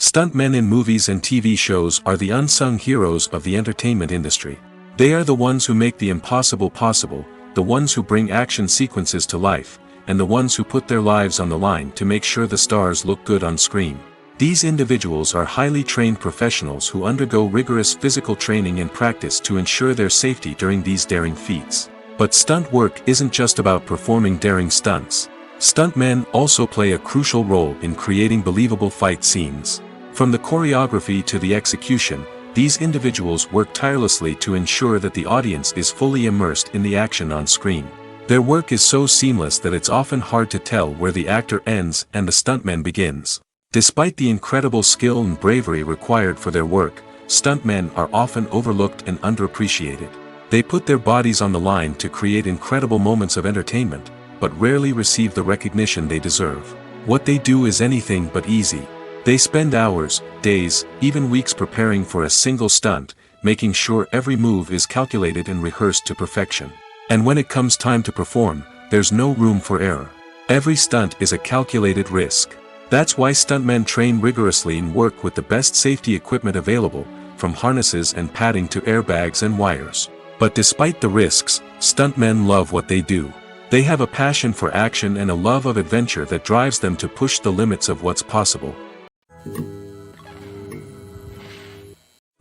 Stuntmen in movies and TV shows are the unsung heroes of the entertainment industry. They are the ones who make the impossible possible, the ones who bring action sequences to life, and the ones who put their lives on the line to make sure the stars look good on screen. These individuals are highly trained professionals who undergo rigorous physical training and practice to ensure their safety during these daring feats. But stunt work isn't just about performing daring stunts. Stuntmen also play a crucial role in creating believable fight scenes. From the choreography to the execution, these individuals work tirelessly to ensure that the audience is fully immersed in the action on screen. Their work is so seamless that it's often hard to tell where the actor ends and the stuntman begins. Despite the incredible skill and bravery required for their work, stuntmen are often overlooked and underappreciated. They put their bodies on the line to create incredible moments of entertainment, but rarely receive the recognition they deserve. What they do is anything but easy. They spend hours, days, even weeks preparing for a single stunt, making sure every move is calculated and rehearsed to perfection. And when it comes time to perform, there's no room for error. Every stunt is a calculated risk. That's why stuntmen train rigorously and work with the best safety equipment available, from harnesses and padding to airbags and wires. But despite the risks, stuntmen love what they do. They have a passion for action and a love of adventure that drives them to push the limits of what's possible.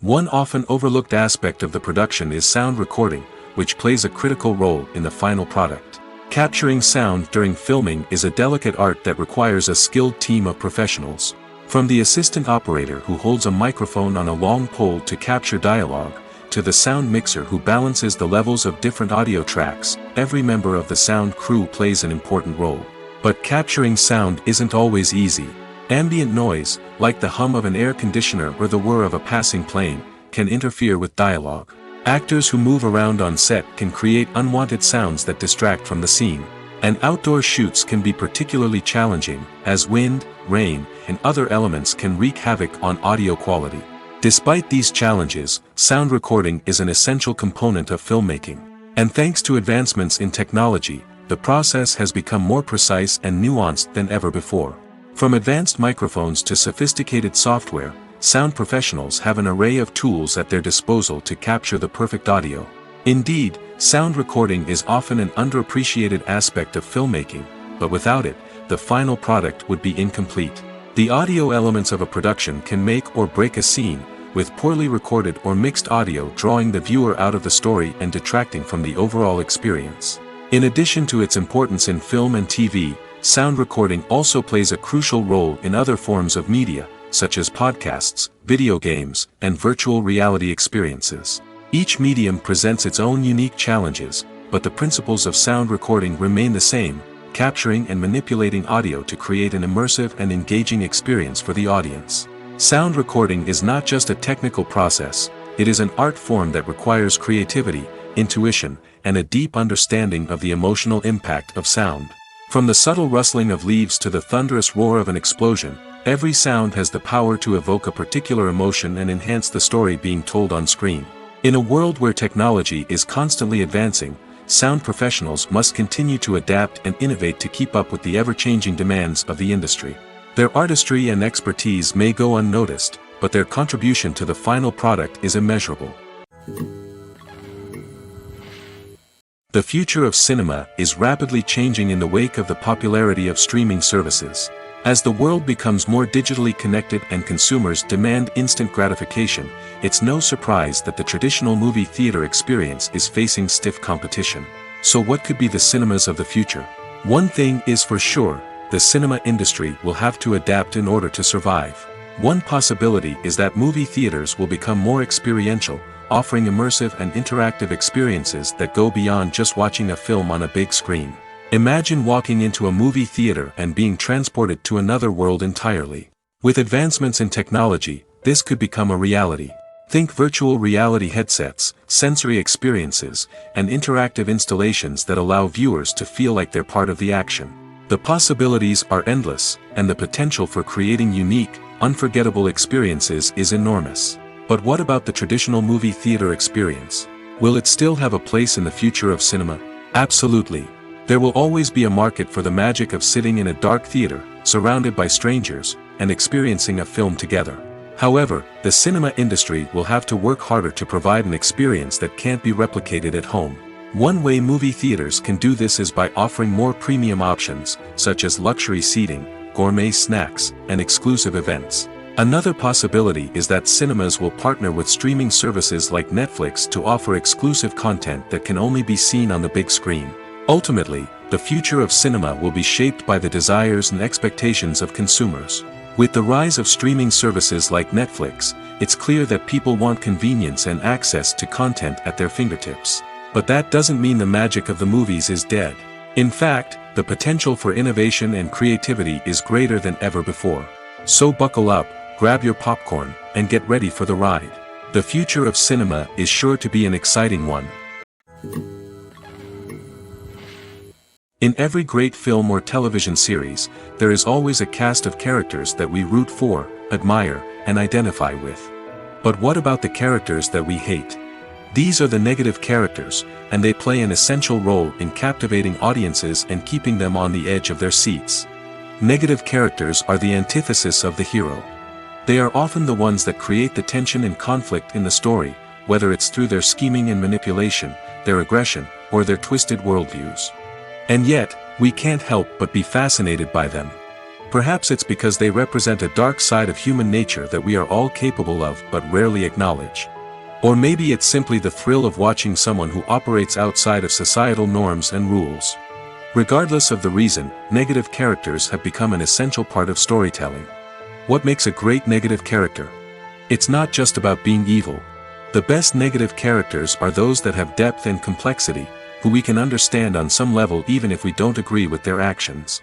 One often overlooked aspect of the production is sound recording, which plays a critical role in the final product. Capturing sound during filming is a delicate art that requires a skilled team of professionals. From the assistant operator who holds a microphone on a long pole to capture dialogue, to the sound mixer who balances the levels of different audio tracks, every member of the sound crew plays an important role. But capturing sound isn't always easy. Ambient noise, like the hum of an air conditioner or the whir of a passing plane, can interfere with dialogue. Actors who move around on set can create unwanted sounds that distract from the scene. And outdoor shoots can be particularly challenging, as wind, rain, and other elements can wreak havoc on audio quality. Despite these challenges, sound recording is an essential component of filmmaking. And thanks to advancements in technology, the process has become more precise and nuanced than ever before. From advanced microphones to sophisticated software, sound professionals have an array of tools at their disposal to capture the perfect audio. Indeed, sound recording is often an underappreciated aspect of filmmaking, but without it, the final product would be incomplete. The audio elements of a production can make or break a scene, with poorly recorded or mixed audio drawing the viewer out of the story and detracting from the overall experience. In addition to its importance in film and TV, sound recording also plays a crucial role in other forms of media, such as podcasts, video games, and virtual reality experiences. Each medium presents its own unique challenges, but the principles of sound recording remain the same, capturing and manipulating audio to create an immersive and engaging experience for the audience. Sound recording is not just a technical process, it is an art form that requires creativity, intuition, and a deep understanding of the emotional impact of sound. From the subtle rustling of leaves to the thunderous roar of an explosion, every sound has the power to evoke a particular emotion and enhance the story being told on screen. In a world where technology is constantly advancing, sound professionals must continue to adapt and innovate to keep up with the ever-changing demands of the industry. Their artistry and expertise may go unnoticed, but their contribution to the final product is immeasurable. The future of cinema is rapidly changing in the wake of the popularity of streaming services. As the world becomes more digitally connected and consumers demand instant gratification, it's no surprise that the traditional movie theater experience is facing stiff competition. So what could be the cinemas of the future? One thing is for sure, the cinema industry will have to adapt in order to survive. One possibility is that movie theaters will become more experiential, offering immersive and interactive experiences that go beyond just watching a film on a big screen. Imagine walking into a movie theater and being transported to another world entirely. With advancements in technology, this could become a reality. Think virtual reality headsets, sensory experiences, and interactive installations that allow viewers to feel like they're part of the action. The possibilities are endless, and the potential for creating unique, unforgettable experiences is enormous. But what about the traditional movie theater experience? Will it still have a place in the future of cinema? Absolutely. There will always be a market for the magic of sitting in a dark theater, surrounded by strangers, and experiencing a film together. However, the cinema industry will have to work harder to provide an experience that can't be replicated at home. One way movie theaters can do this is by offering more premium options, such as luxury seating, gourmet snacks, and exclusive events. Another possibility is that cinemas will partner with streaming services like Netflix to offer exclusive content that can only be seen on the big screen. Ultimately, the future of cinema will be shaped by the desires and expectations of consumers. With the rise of streaming services like Netflix, it's clear that people want convenience and access to content at their fingertips. But that doesn't mean the magic of the movies is dead. In fact, the potential for innovation and creativity is greater than ever before. So buckle up, grab your popcorn, and get ready for the ride. The future of cinema is sure to be an exciting one. In every great film or television series, there is always a cast of characters that we root for, admire, and identify with. But what about the characters that we hate? These are the negative characters, and they play an essential role in captivating audiences and keeping them on the edge of their seats. Negative characters are the antithesis of the hero. They are often the ones that create the tension and conflict in the story, whether it's through their scheming and manipulation, their aggression, or their twisted worldviews. And yet, we can't help but be fascinated by them. Perhaps it's because they represent a dark side of human nature that we are all capable of but rarely acknowledge. Or maybe it's simply the thrill of watching someone who operates outside of societal norms and rules. Regardless of the reason, negative characters have become an essential part of storytelling. What makes a great negative character? It's not just about being evil. The best negative characters are those that have depth and complexity, who we can understand on some level even if we don't agree with their actions.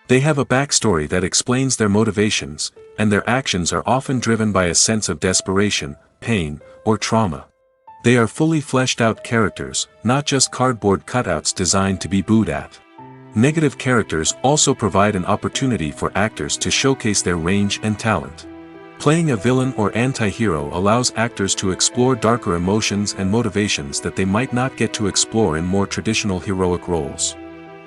They have a backstory that explains their motivations, and their actions are often driven by a sense of desperation, pain, or trauma. They are fully fleshed out characters, not just cardboard cutouts designed to be booed at. Negative characters also provide an opportunity for actors to showcase their range and talent. Playing a villain or anti-hero allows actors to explore darker emotions and motivations that they might not get to explore in more traditional heroic roles.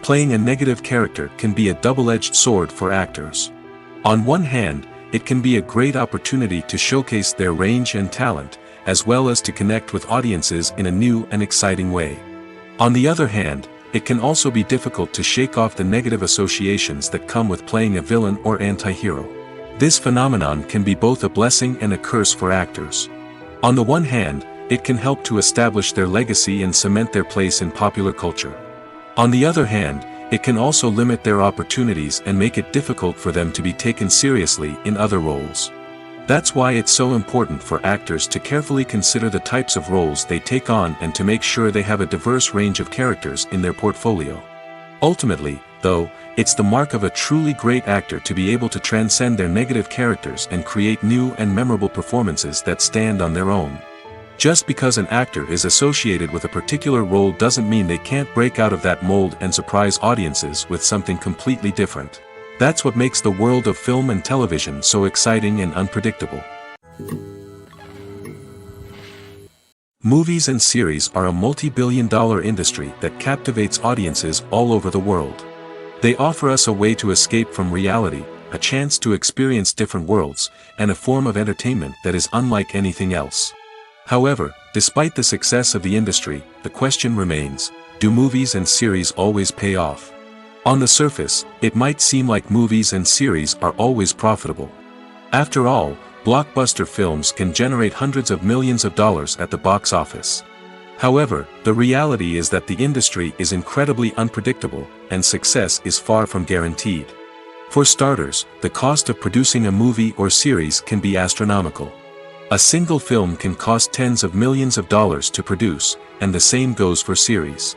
Playing a negative character can be a double-edged sword for actors. On one hand, it can be a great opportunity to showcase their range and talent, as well as to connect with audiences in a new and exciting way. On the other hand, it can also be difficult to shake off the negative associations that come with playing a villain or anti-hero. This phenomenon can be both a blessing and a curse for actors. On the one hand, it can help to establish their legacy and cement their place in popular culture. On the other hand, it can also limit their opportunities and make it difficult for them to be taken seriously in other roles. That's why it's so important for actors to carefully consider the types of roles they take on and to make sure they have a diverse range of characters in their portfolio. Ultimately, though, it's the mark of a truly great actor to be able to transcend their negative characters and create new and memorable performances that stand on their own. Just because an actor is associated with a particular role doesn't mean they can't break out of that mold and surprise audiences with something completely different. That's what makes the world of film and television so exciting and unpredictable. Movies and series are a multi-billion-dollar industry that captivates audiences all over the world. They offer us a way to escape from reality, a chance to experience different worlds, and a form of entertainment that is unlike anything else. However, despite the success of the industry, the question remains, do movies and series always pay off? On the surface, it might seem like movies and series are always profitable. After all, blockbuster films can generate hundreds of millions of dollars at the box office. However, the reality is that the industry is incredibly unpredictable, and success is far from guaranteed. For starters, the cost of producing a movie or series can be astronomical. A single film can cost tens of millions of dollars to produce, and the same goes for series.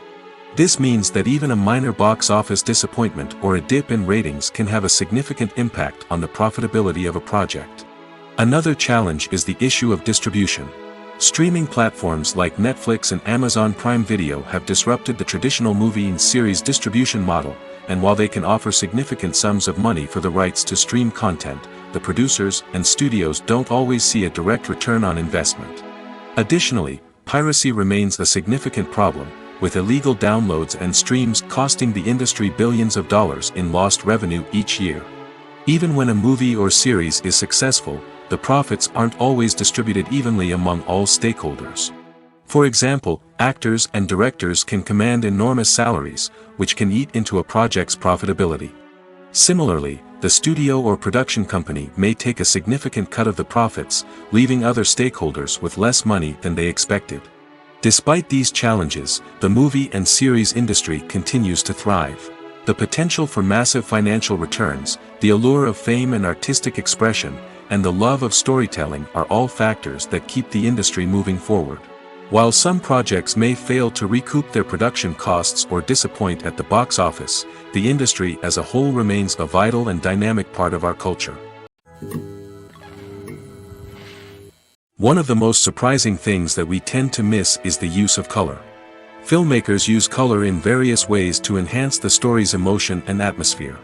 This means that even a minor box office disappointment or a dip in ratings can have a significant impact on the profitability of a project. Another challenge is the issue of distribution. Streaming platforms like Netflix and Amazon Prime Video have disrupted the traditional movie and series distribution model, and while they can offer significant sums of money for the rights to stream content, the producers and studios don't always see a direct return on investment. Additionally, piracy remains a significant problem, with illegal downloads and streams costing the industry billions of dollars in lost revenue each year. Even when a movie or series is successful, the profits aren't always distributed evenly among all stakeholders. For example, actors and directors can command enormous salaries, which can eat into a project's profitability. Similarly, the studio or production company may take a significant cut of the profits, leaving other stakeholders with less money than they expected. Despite these challenges, the movie and series industry continues to thrive. The potential for massive financial returns, the allure of fame and artistic expression, and the love of storytelling are all factors that keep the industry moving forward. While some projects may fail to recoup their production costs or disappoint at the box office, the industry as a whole remains a vital and dynamic part of our culture. One of the most surprising things that we tend to miss is the use of color. Filmmakers use color in various ways to enhance the story's emotion and atmosphere.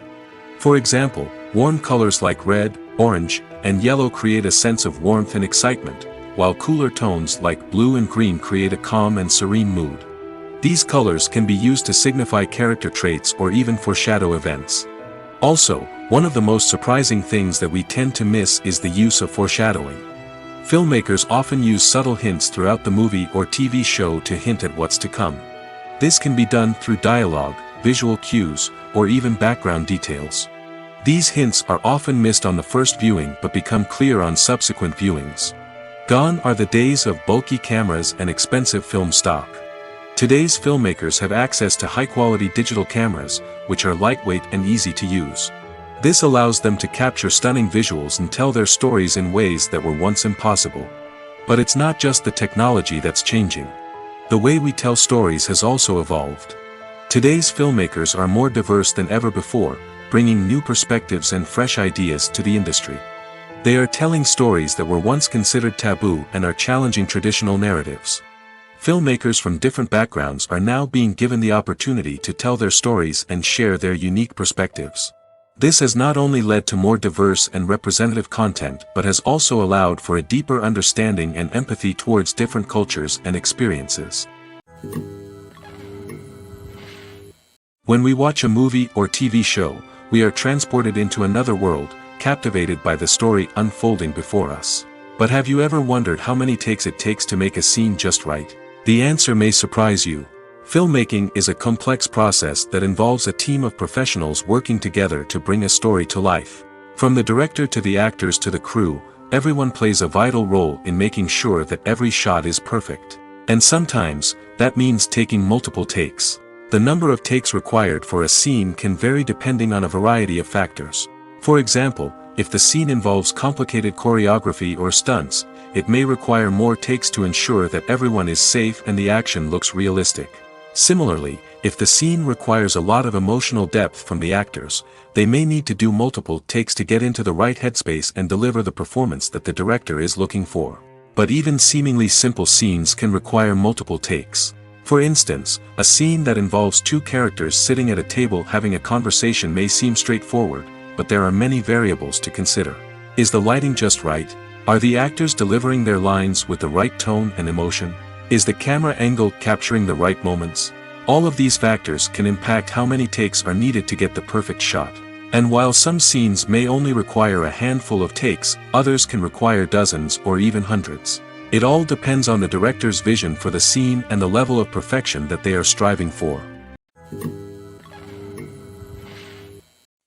For example, warm colors like red, orange, and yellow create a sense of warmth and excitement, while cooler tones like blue and green create a calm and serene mood. These colors can be used to signify character traits or even foreshadow events. Also, one of the most surprising things that we tend to miss is the use of foreshadowing. Filmmakers often use subtle hints throughout the movie or TV show to hint at what's to come. This can be done through dialogue, visual cues, or even background details. These hints are often missed on the first viewing but become clear on subsequent viewings. Gone are the days of bulky cameras and expensive film stock. Today's filmmakers have access to high-quality digital cameras, which are lightweight and easy to use. This allows them to capture stunning visuals and tell their stories in ways that were once impossible. But it's not just the technology that's changing. The way we tell stories has also evolved. Today's filmmakers are more diverse than ever before, bringing new perspectives and fresh ideas to the industry. They are telling stories that were once considered taboo and are challenging traditional narratives. Filmmakers from different backgrounds are now being given the opportunity to tell their stories and share their unique perspectives. This has not only led to more diverse and representative content but has also allowed for a deeper understanding and empathy towards different cultures and experiences. When we watch a movie or TV show, we are transported into another world, captivated by the story unfolding before us. But have you ever wondered how many takes it takes to make a scene just right? The answer may surprise you. Filmmaking is a complex process that involves a team of professionals working together to bring a story to life. From the director to the actors to the crew, everyone plays a vital role in making sure that every shot is perfect. And sometimes, that means taking multiple takes. The number of takes required for a scene can vary depending on a variety of factors. For example, if the scene involves complicated choreography or stunts, it may require more takes to ensure that everyone is safe and the action looks realistic. Similarly, if the scene requires a lot of emotional depth from the actors, they may need to do multiple takes to get into the right headspace and deliver the performance that the director is looking for. But even seemingly simple scenes can require multiple takes. For instance, a scene that involves two characters sitting at a table having a conversation may seem straightforward, but there are many variables to consider. Is the lighting just right? Are the actors delivering their lines with the right tone and emotion? Is the camera angle capturing the right moments? All of these factors can impact how many takes are needed to get the perfect shot. And while some scenes may only require a handful of takes, others can require dozens or even hundreds. It all depends on the director's vision for the scene and the level of perfection that they are striving for.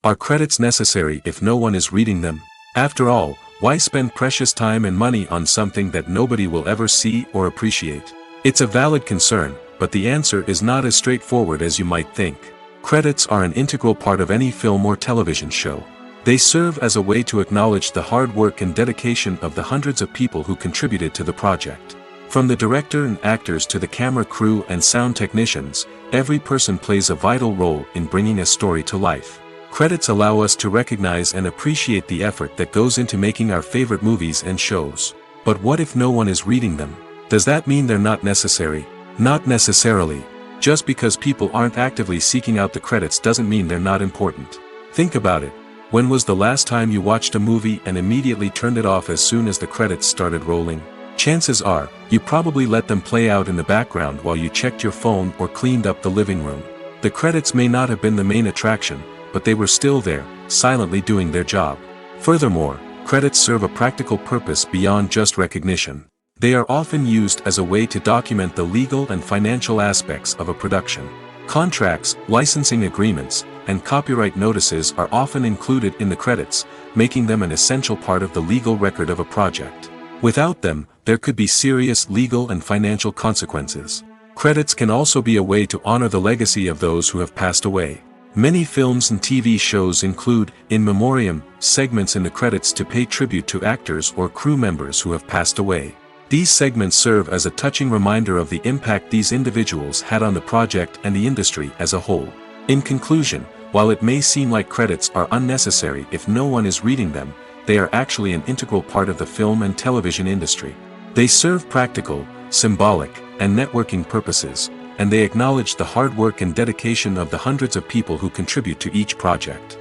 Are credits necessary if no one is reading them? After all, why spend precious time and money on something that nobody will ever see or appreciate? It's a valid concern, but the answer is not as straightforward as you might think. Credits are an integral part of any film or television show. They serve as a way to acknowledge the hard work and dedication of the hundreds of people who contributed to the project. From the director and actors to the camera crew and sound technicians, every person plays a vital role in bringing a story to life. Credits allow us to recognize and appreciate the effort that goes into making our favorite movies and shows. But what if no one is reading them? Does that mean they're not necessary? Not necessarily. Just because people aren't actively seeking out the credits doesn't mean they're not important. Think about it. When was the last time you watched a movie and immediately turned it off as soon as the credits started rolling? Chances are, you probably let them play out in the background while you checked your phone or cleaned up the living room. The credits may not have been the main attraction, but they were still there, silently doing their job. Furthermore, credits serve a practical purpose beyond just recognition. They are often used as a way to document the legal and financial aspects of a production. Contracts, licensing agreements, and copyright notices are often included in the credits, making them an essential part of the legal record of a project. Without them, there could be serious legal and financial consequences. Credits can also be a way to honor the legacy of those who have passed away. Many films and TV shows include, in memoriam, segments in the credits to pay tribute to actors or crew members who have passed away. These segments serve as a touching reminder of the impact these individuals had on the project and the industry as a whole. In conclusion, while it may seem like credits are unnecessary if no one is reading them, they are actually an integral part of the film and television industry. They serve practical, symbolic, and networking purposes, and they acknowledge the hard work and dedication of the hundreds of people who contribute to each project.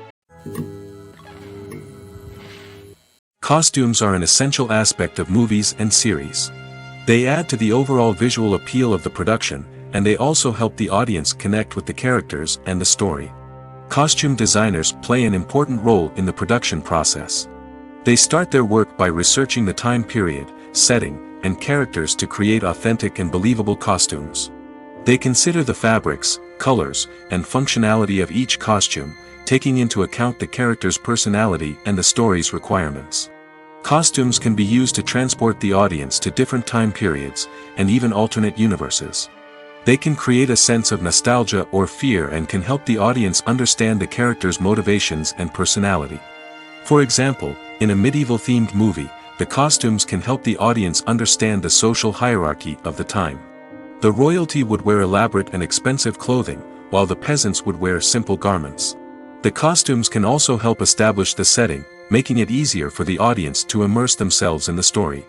Costumes are an essential aspect of movies and series. They add to the overall visual appeal of the production, and they also help the audience connect with the characters and the story. Costume designers play an important role in the production process. They start their work by researching the time period, setting, and characters to create authentic and believable costumes. They consider the fabrics, colors, and functionality of each costume, taking into account the character's personality and the story's requirements. Costumes can be used to transport the audience to different time periods, and even alternate universes. They can create a sense of nostalgia or fear and can help the audience understand the character's motivations and personality. For example, in a medieval-themed movie, the costumes can help the audience understand the social hierarchy of the time. The royalty would wear elaborate and expensive clothing, while the peasants would wear simple garments. The costumes can also help establish the setting, making it easier for the audience to immerse themselves in the story.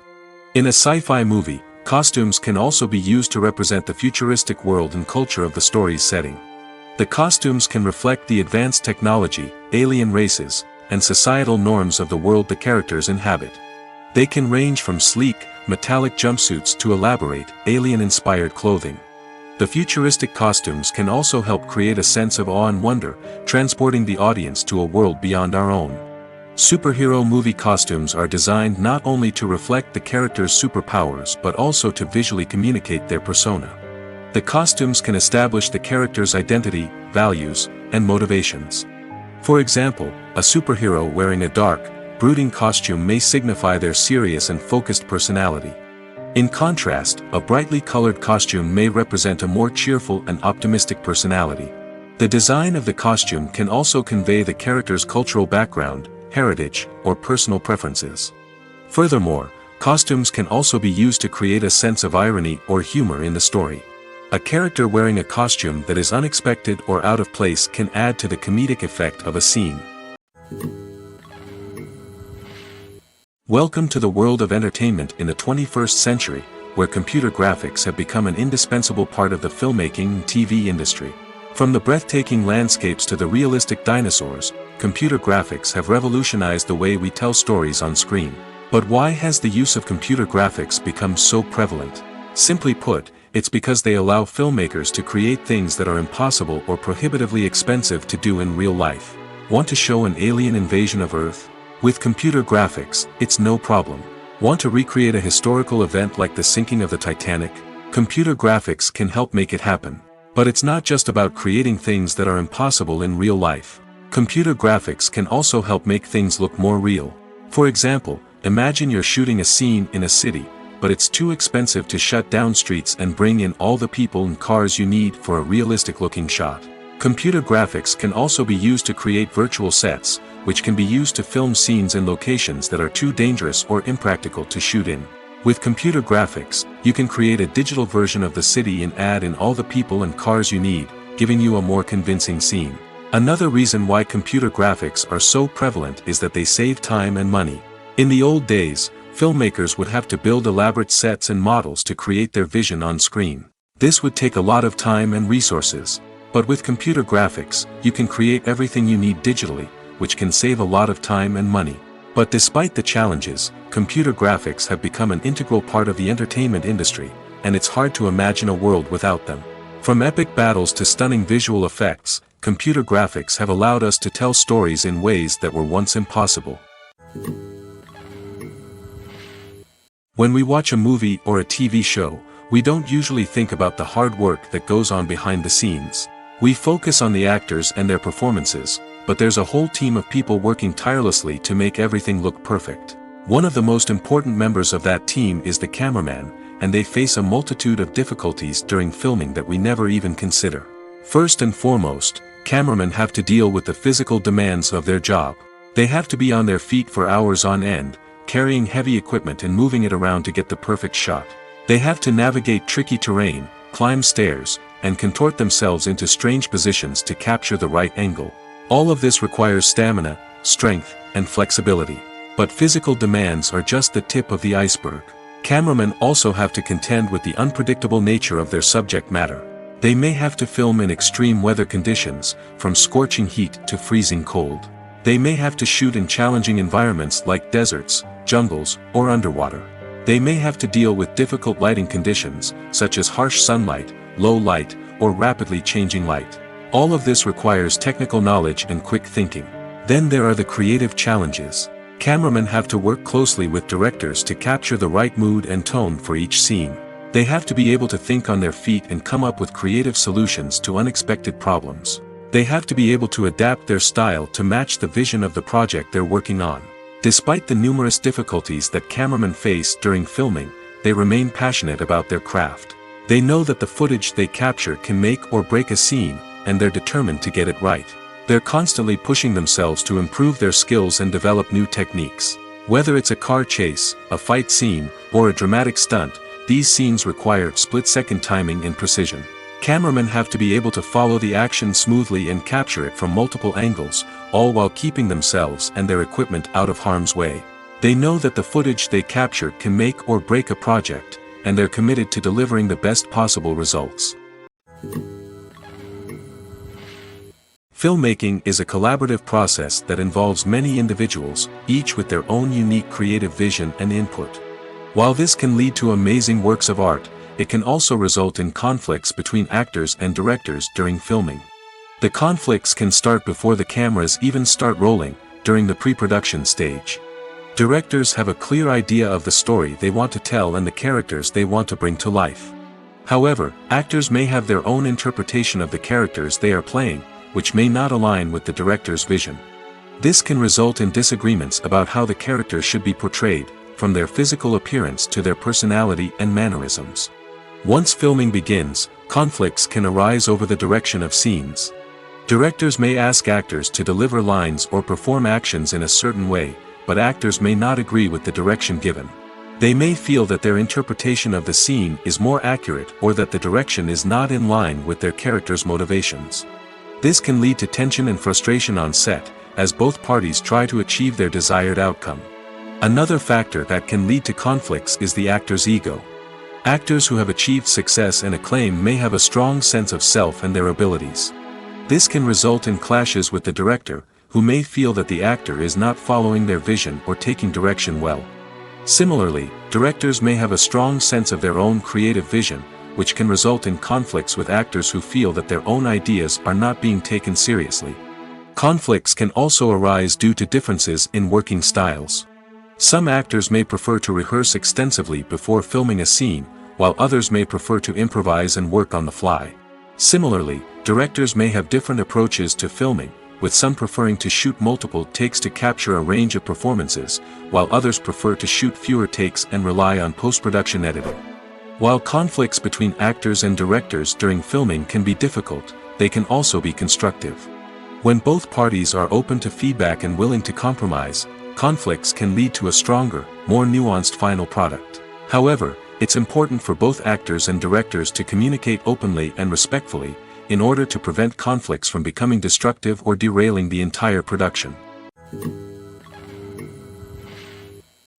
In a sci-fi movie, costumes can also be used to represent the futuristic world and culture of the story's setting. The costumes can reflect the advanced technology, alien races, and societal norms of the world the characters inhabit. They can range from sleek, metallic jumpsuits to elaborate, alien-inspired clothing. The futuristic costumes can also help create a sense of awe and wonder, transporting the audience to a world beyond our own. Superhero movie costumes are designed not only to reflect the character's superpowers but also to visually communicate their persona. The costumes can establish the character's identity, values, and motivations. For example, a superhero wearing a dark, brooding costume may signify their serious and focused personality. In contrast, a brightly colored costume may represent a more cheerful and optimistic personality. The design of the costume can also convey the character's cultural background, heritage, or personal preferences. Furthermore, costumes can also be used to create a sense of irony or humor in the story. A character wearing a costume that is unexpected or out of place can add to the comedic effect of a scene. Welcome to the world of entertainment in the 21st century, where computer graphics have become an indispensable part of the filmmaking and TV industry. From the breathtaking landscapes to the realistic dinosaurs, computer graphics have revolutionized the way we tell stories on screen. But why has the use of computer graphics become so prevalent? Simply put, it's because they allow filmmakers to create things that are impossible or prohibitively expensive to do in real life. Want to show an alien invasion of Earth? With computer graphics, it's no problem. Want to recreate a historical event like the sinking of the Titanic? Computer graphics can help make it happen. But it's not just about creating things that are impossible in real life. Computer graphics can also help make things look more real. For example, imagine you're shooting a scene in a city, but it's too expensive to shut down streets and bring in all the people and cars you need for a realistic-looking shot. Computer graphics can also be used to create virtual sets, which can be used to film scenes in locations that are too dangerous or impractical to shoot in. With computer graphics, you can create a digital version of the city and add in all the people and cars you need, giving you a more convincing scene. Another reason why computer graphics are so prevalent is that they save time and money. In the old days, filmmakers would have to build elaborate sets and models to create their vision on screen. This would take a lot of time and resources. But with computer graphics, you can create everything you need digitally, which can save a lot of time and money. But despite the challenges, computer graphics have become an integral part of the entertainment industry, and it's hard to imagine a world without them. From epic battles to stunning visual effects, computer graphics have allowed us to tell stories in ways that were once impossible. When we watch a movie or a TV show, we don't usually think about the hard work that goes on behind the scenes. We focus on the actors and their performances, but there's a whole team of people working tirelessly to make everything look perfect. One of the most important members of that team is the cameraman, and they face a multitude of difficulties during filming that we never even consider. First and foremost, cameramen have to deal with the physical demands of their job. They have to be on their feet for hours on end, carrying heavy equipment and moving it around to get the perfect shot. They have to navigate tricky terrain, climb stairs, and contort themselves into strange positions to capture the right angle. All of this requires stamina, strength, and flexibility. But physical demands are just the tip of the iceberg. Cameramen also have to contend with the unpredictable nature of their subject matter. They may have to film in extreme weather conditions, from scorching heat to freezing cold. They may have to shoot in challenging environments like deserts, jungles, or underwater. They may have to deal with difficult lighting conditions, such as harsh sunlight, low light, or rapidly changing light. All of this requires technical knowledge and quick thinking. Then there are the creative challenges. Cameramen have to work closely with directors to capture the right mood and tone for each scene. They have to be able to think on their feet and come up with creative solutions to unexpected problems. They have to be able to adapt their style to match the vision of the project they're working on. Despite the numerous difficulties that cameramen face during filming, they remain passionate about their craft. They know that the footage they capture can make or break a scene, and they're determined to get it right. They're constantly pushing themselves to improve their skills and develop new techniques. Whether it's a car chase, a fight scene, or a dramatic stunt, these scenes require split-second timing and precision. Cameramen have to be able to follow the action smoothly and capture it from multiple angles, all while keeping themselves and their equipment out of harm's way. They know that the footage they capture can make or break a project, and they're committed to delivering the best possible results. Filmmaking is a collaborative process that involves many individuals, each with their own unique creative vision and input. While this can lead to amazing works of art, it can also result in conflicts between actors and directors during filming. The conflicts can start before the cameras even start rolling, during the pre-production stage. Directors have a clear idea of the story they want to tell and the characters they want to bring to life. However, actors may have their own interpretation of the characters they are playing, which may not align with the director's vision. This can result in disagreements about how the characters should be portrayed, from their physical appearance to their personality and mannerisms. Once filming begins, conflicts can arise over the direction of scenes. Directors may ask actors to deliver lines or perform actions in a certain way, but actors may not agree with the direction given. They may feel that their interpretation of the scene is more accurate or that the direction is not in line with their character's motivations. This can lead to tension and frustration on set, as both parties try to achieve their desired outcome. Another factor that can lead to conflicts is the actor's ego. Actors who have achieved success and acclaim may have a strong sense of self and their abilities. This can result in clashes with the director, who may feel that the actor is not following their vision or taking direction well. Similarly, directors may have a strong sense of their own creative vision, which can result in conflicts with actors who feel that their own ideas are not being taken seriously. Conflicts can also arise due to differences in working styles. Some actors may prefer to rehearse extensively before filming a scene, while others may prefer to improvise and work on the fly. Similarly, directors may have different approaches to filming, with some preferring to shoot multiple takes to capture a range of performances, while others prefer to shoot fewer takes and rely on post-production editing. While conflicts between actors and directors during filming can be difficult, they can also be constructive. When both parties are open to feedback and willing to compromise, conflicts can lead to a stronger, more nuanced final product. However, it's important for both actors and directors to communicate openly and respectfully, in order to prevent conflicts from becoming destructive or derailing the entire production.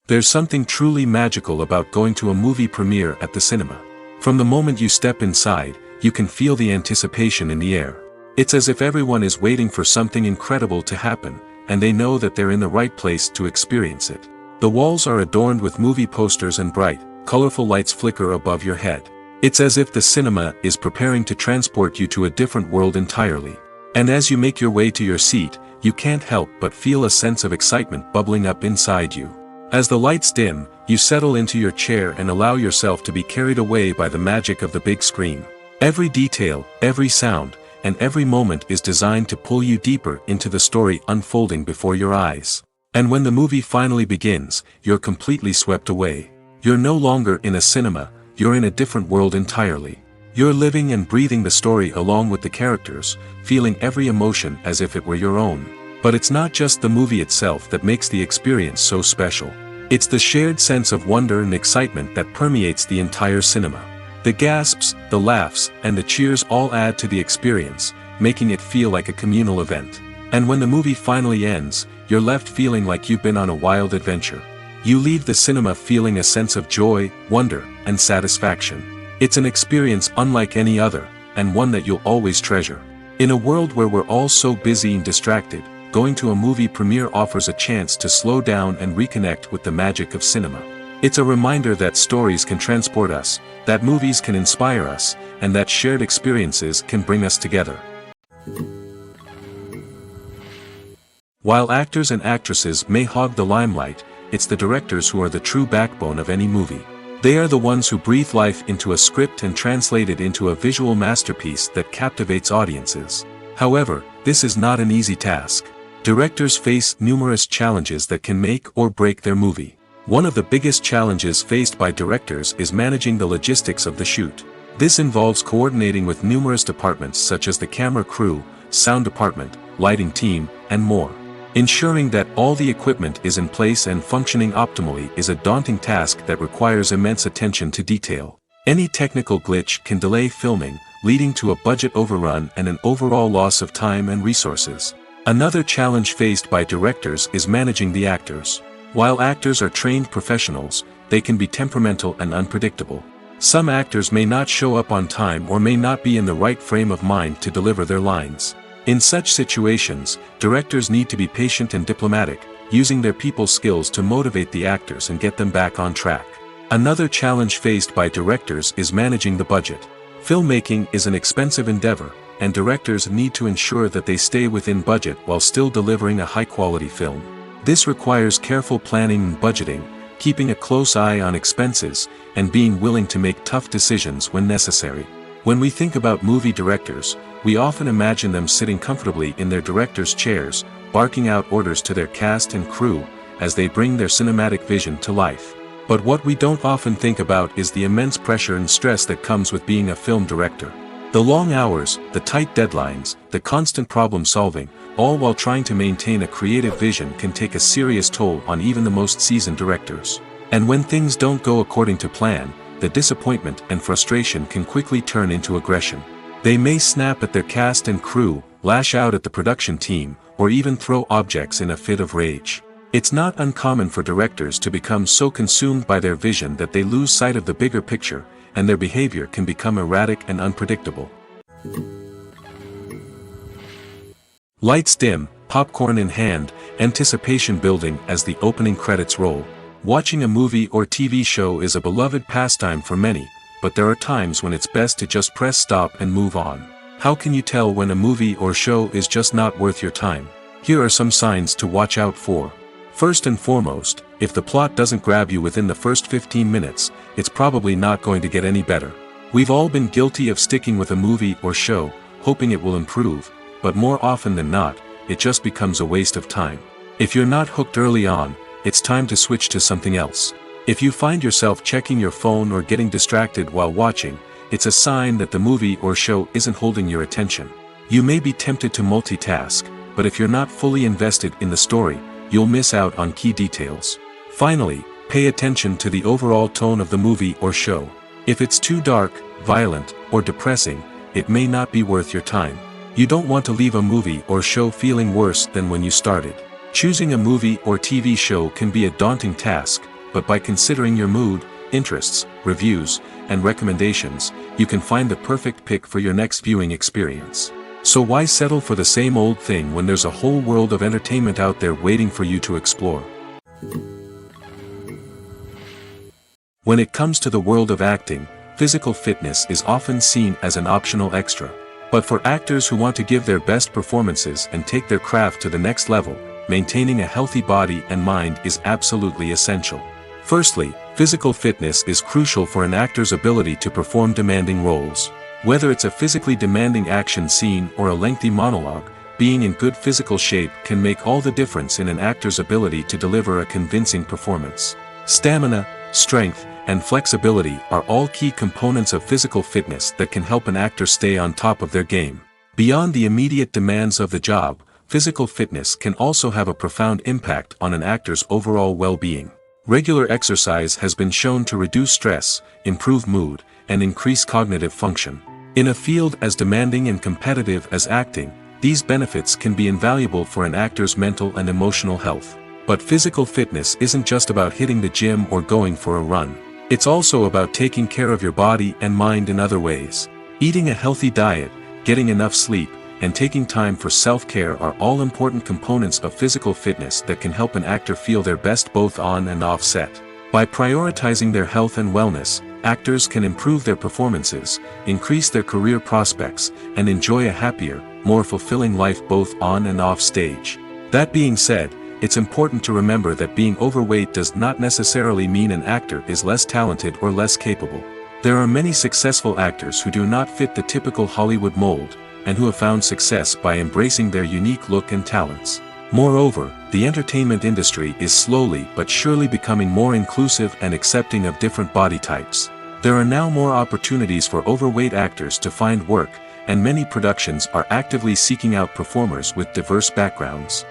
There's something truly magical about going to a movie premiere at the cinema. From the moment you step inside, you can feel the anticipation in the air. It's as if everyone is waiting for something incredible to happen, and they know that they're in the right place to experience it. The walls are adorned with movie posters and bright, colorful lights flicker above your head. It's as if the cinema is preparing to transport you to a different world entirely. And as you make your way to your seat, you can't help but feel a sense of excitement bubbling up inside you. As the lights dim, you settle into your chair and allow yourself to be carried away by the magic of the big screen. Every detail, every sound, and every moment is designed to pull you deeper into the story unfolding before your eyes. And when the movie finally begins, you're completely swept away. You're no longer in a cinema, you're in a different world entirely. You're living and breathing the story along with the characters, feeling every emotion as if it were your own. But it's not just the movie itself that makes the experience so special. It's the shared sense of wonder and excitement that permeates the entire cinema. The gasps, the laughs, and the cheers all add to the experience, making it feel like a communal event. And when the movie finally ends, you're left feeling like you've been on a wild adventure. You leave the cinema feeling a sense of joy, wonder, and satisfaction. It's an experience unlike any other, and one that you'll always treasure. In a world where we're all so busy and distracted, going to a movie premiere offers a chance to slow down and reconnect with the magic of cinema. It's a reminder that stories can transport us, that movies can inspire us, and that shared experiences can bring us together. While actors and actresses may hog the limelight, it's the directors who are the true backbone of any movie. They are the ones who breathe life into a script and translate it into a visual masterpiece that captivates audiences. However, this is not an easy task. Directors face numerous challenges that can make or break their movie. One of the biggest challenges faced by directors is managing the logistics of the shoot. This involves coordinating with numerous departments such as the camera crew, sound department, lighting team, and more. Ensuring that all the equipment is in place and functioning optimally is a daunting task that requires immense attention to detail. Any technical glitch can delay filming, leading to a budget overrun and an overall loss of time and resources. Another challenge faced by directors is managing the actors. While actors are trained professionals, they can be temperamental and unpredictable. Some actors may not show up on time or may not be in the right frame of mind to deliver their lines. In such situations, directors need to be patient and diplomatic, using their people skills to motivate the actors and get them back on track. Another challenge faced by directors is managing the budget. Filmmaking is an expensive endeavor, and directors need to ensure that they stay within budget while still delivering a high-quality film. This requires careful planning and budgeting, keeping a close eye on expenses, and being willing to make tough decisions when necessary. When we think about movie directors, we often imagine them sitting comfortably in their director's chairs, barking out orders to their cast and crew, as they bring their cinematic vision to life. But what we don't often think about is the immense pressure and stress that comes with being a film director. The long hours, the tight deadlines, the constant problem solving, all while trying to maintain a creative vision can take a serious toll on even the most seasoned directors. And when things don't go according to plan, the disappointment and frustration can quickly turn into aggression. They may snap at their cast and crew, lash out at the production team, or even throw objects in a fit of rage. It's not uncommon for directors to become so consumed by their vision that they lose sight of the bigger picture, and their behavior can become erratic and unpredictable. Lights dim, popcorn in hand, anticipation building as the opening credits roll. Watching a movie or TV show is a beloved pastime for many, but there are times when it's best to just press stop and move on. How can you tell when a movie or show is just not worth your time? Here are some signs to watch out for. First and foremost, if the plot doesn't grab you within the first 15 minutes, it's probably not going to get any better. We've all been guilty of sticking with a movie or show, hoping it will improve, but more often than not, it just becomes a waste of time. If you're not hooked early on, it's time to switch to something else. If you find yourself checking your phone or getting distracted while watching, it's a sign that the movie or show isn't holding your attention. You may be tempted to multitask, but if you're not fully invested in the story, you'll miss out on key details. Finally, pay attention to the overall tone of the movie or show. If it's too dark, violent, or depressing, it may not be worth your time. You don't want to leave a movie or show feeling worse than when you started. Choosing a movie or TV show can be a daunting task, but by considering your mood, interests, reviews, and recommendations, you can find the perfect pick for your next viewing experience. So why settle for the same old thing when there's a whole world of entertainment out there waiting for you to explore? When it comes to the world of acting, physical fitness is often seen as an optional extra. But for actors who want to give their best performances and take their craft to the next level, maintaining a healthy body and mind is absolutely essential. Firstly, physical fitness is crucial for an actor's ability to perform demanding roles. Whether it's a physically demanding action scene or a lengthy monologue, being in good physical shape can make all the difference in an actor's ability to deliver a convincing performance. Stamina, strength, and flexibility are all key components of physical fitness that can help an actor stay on top of their game. Beyond the immediate demands of the job, physical fitness can also have a profound impact on an actor's overall well-being. Regular exercise has been shown to reduce stress, improve mood, and increase cognitive function. In a field as demanding and competitive as acting, these benefits can be invaluable for an actor's mental and emotional health. But physical fitness isn't just about hitting the gym or going for a run. It's also about taking care of your body and mind in other ways. Eating a healthy diet, getting enough sleep, and taking time for self-care are all important components of physical fitness that can help an actor feel their best both on and off set. By prioritizing their health and wellness, actors can improve their performances, increase their career prospects, and enjoy a happier, more fulfilling life both on and off stage. That being said, it's important to remember that being overweight does not necessarily mean an actor is less talented or less capable. There are many successful actors who do not fit the typical Hollywood mold, and who have found success by embracing their unique look and talents. Moreover, the entertainment industry is slowly but surely becoming more inclusive and accepting of different body types. There are now more opportunities for overweight actors to find work, and many productions are actively seeking out performers with diverse backgrounds.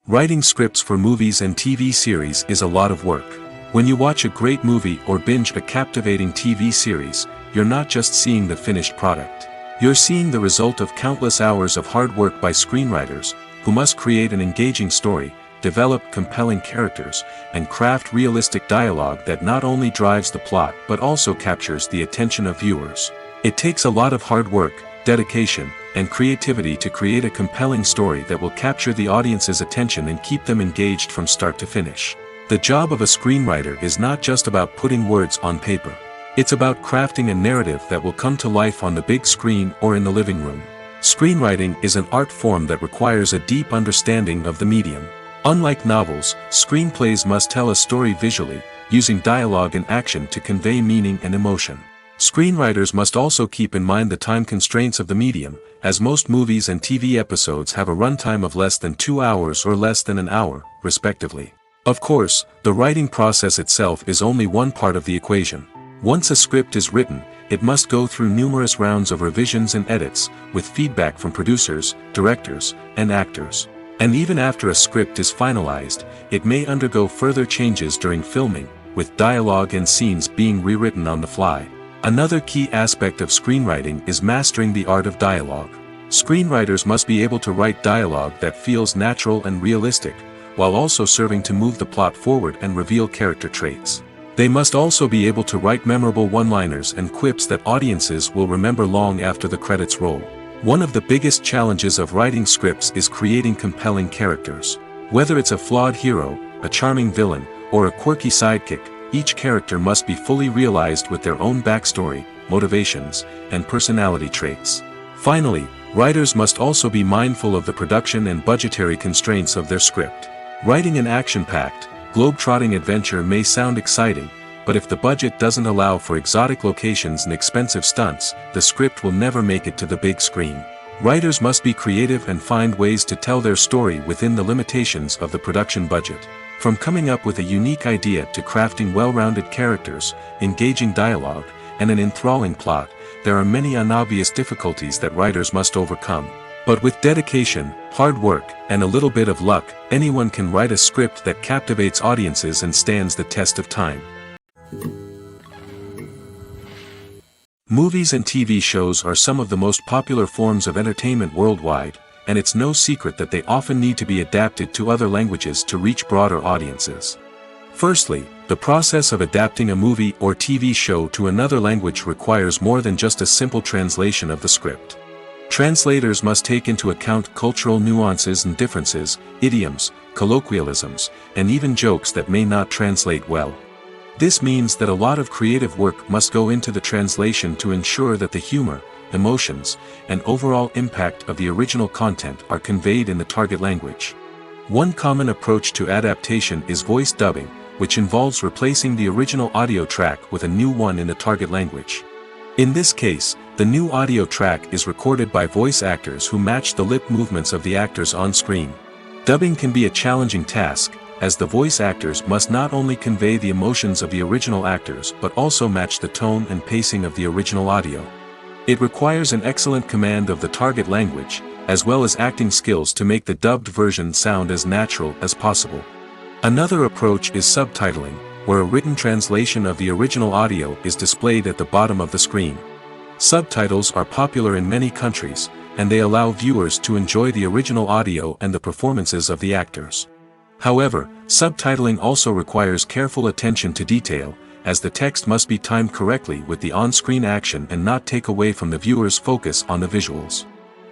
Writing scripts for movies and TV series is a lot of work. When you watch a great movie or binge a captivating TV series, you're not just seeing the finished product. You're seeing the result of countless hours of hard work by screenwriters, who must create an engaging story, develop compelling characters, and craft realistic dialogue that not only drives the plot but also captures the attention of viewers. It takes a lot of hard work, dedication, and creativity to create a compelling story that will capture the audience's attention and keep them engaged from start to finish. The job of a screenwriter is not just about putting words on paper. It's about crafting a narrative that will come to life on the big screen or in the living room. Screenwriting is an art form that requires a deep understanding of the medium. Unlike novels, screenplays must tell a story visually, using dialogue and action to convey meaning and emotion. Screenwriters must also keep in mind the time constraints of the medium, as most movies and TV episodes have a runtime of less than 2 hours or less than an hour, respectively. Of course, the writing process itself is only one part of the equation. Once a script is written, it must go through numerous rounds of revisions and edits, with feedback from producers, directors, and actors. And even after a script is finalized, it may undergo further changes during filming, with dialogue and scenes being rewritten on the fly. Another key aspect of screenwriting is mastering the art of dialogue. Screenwriters must be able to write dialogue that feels natural and realistic, while also serving to move the plot forward and reveal character traits. They must also be able to write memorable one-liners and quips that audiences will remember long after the credits roll. One of the biggest challenges of writing scripts is creating compelling characters. Whether it's a flawed hero, a charming villain, or a quirky sidekick, each character must be fully realized with their own backstory, motivations, and personality traits. Finally, writers must also be mindful of the production and budgetary constraints of their script. Writing an action-packed, globe-trotting adventure may sound exciting, but if the budget doesn't allow for exotic locations and expensive stunts, the script will never make it to the big screen. Writers must be creative and find ways to tell their story within the limitations of the production budget. From coming up with a unique idea to crafting well-rounded characters, engaging dialogue, and an enthralling plot, there are many unobvious difficulties that writers must overcome. But with dedication, hard work, and a little bit of luck, anyone can write a script that captivates audiences and stands the test of time. Movies and TV shows are some of the most popular forms of entertainment worldwide, and it's no secret that they often need to be adapted to other languages to reach broader audiences. Firstly, the process of adapting a movie or TV show to another language requires more than just a simple translation of the script. Translators must take into account cultural nuances and differences, idioms, colloquialisms, and even jokes that may not translate well. This means that a lot of creative work must go into the translation to ensure that the humor, emotions, and overall impact of the original content are conveyed in the target language. One common approach to adaptation is voice dubbing, which involves replacing the original audio track with a new one in the target language. In this case, the new audio track is recorded by voice actors who match the lip movements of the actors on screen. Dubbing can be a challenging task, as the voice actors must not only convey the emotions of the original actors but also match the tone and pacing of the original audio. It requires an excellent command of the target language, as well as acting skills to make the dubbed version sound as natural as possible. Another approach is subtitling, where a written translation of the original audio is displayed at the bottom of the screen. Subtitles are popular in many countries, and they allow viewers to enjoy the original audio and the performances of the actors. However, subtitling also requires careful attention to detail, as the text must be timed correctly with the on-screen action and not take away from the viewer's focus on the visuals.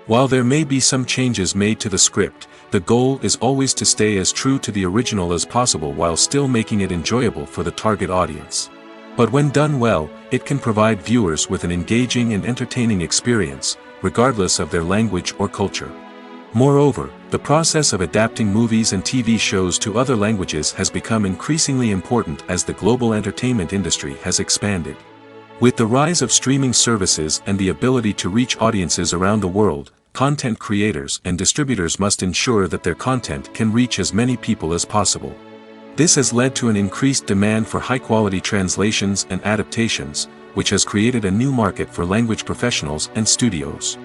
While there may be some changes made to the script, the goal is always to stay as true to the original as possible while still making it enjoyable for the target audience. But when done well, it can provide viewers with an engaging and entertaining experience, regardless of their language or culture. Moreover, the process of adapting movies and TV shows to other languages has become increasingly important as the global entertainment industry has expanded. With the rise of streaming services and the ability to reach audiences around the world, content creators and distributors must ensure that their content can reach as many people as possible. This has led to an increased demand for high-quality translations and adaptations, which has created a new market for language professionals and studios.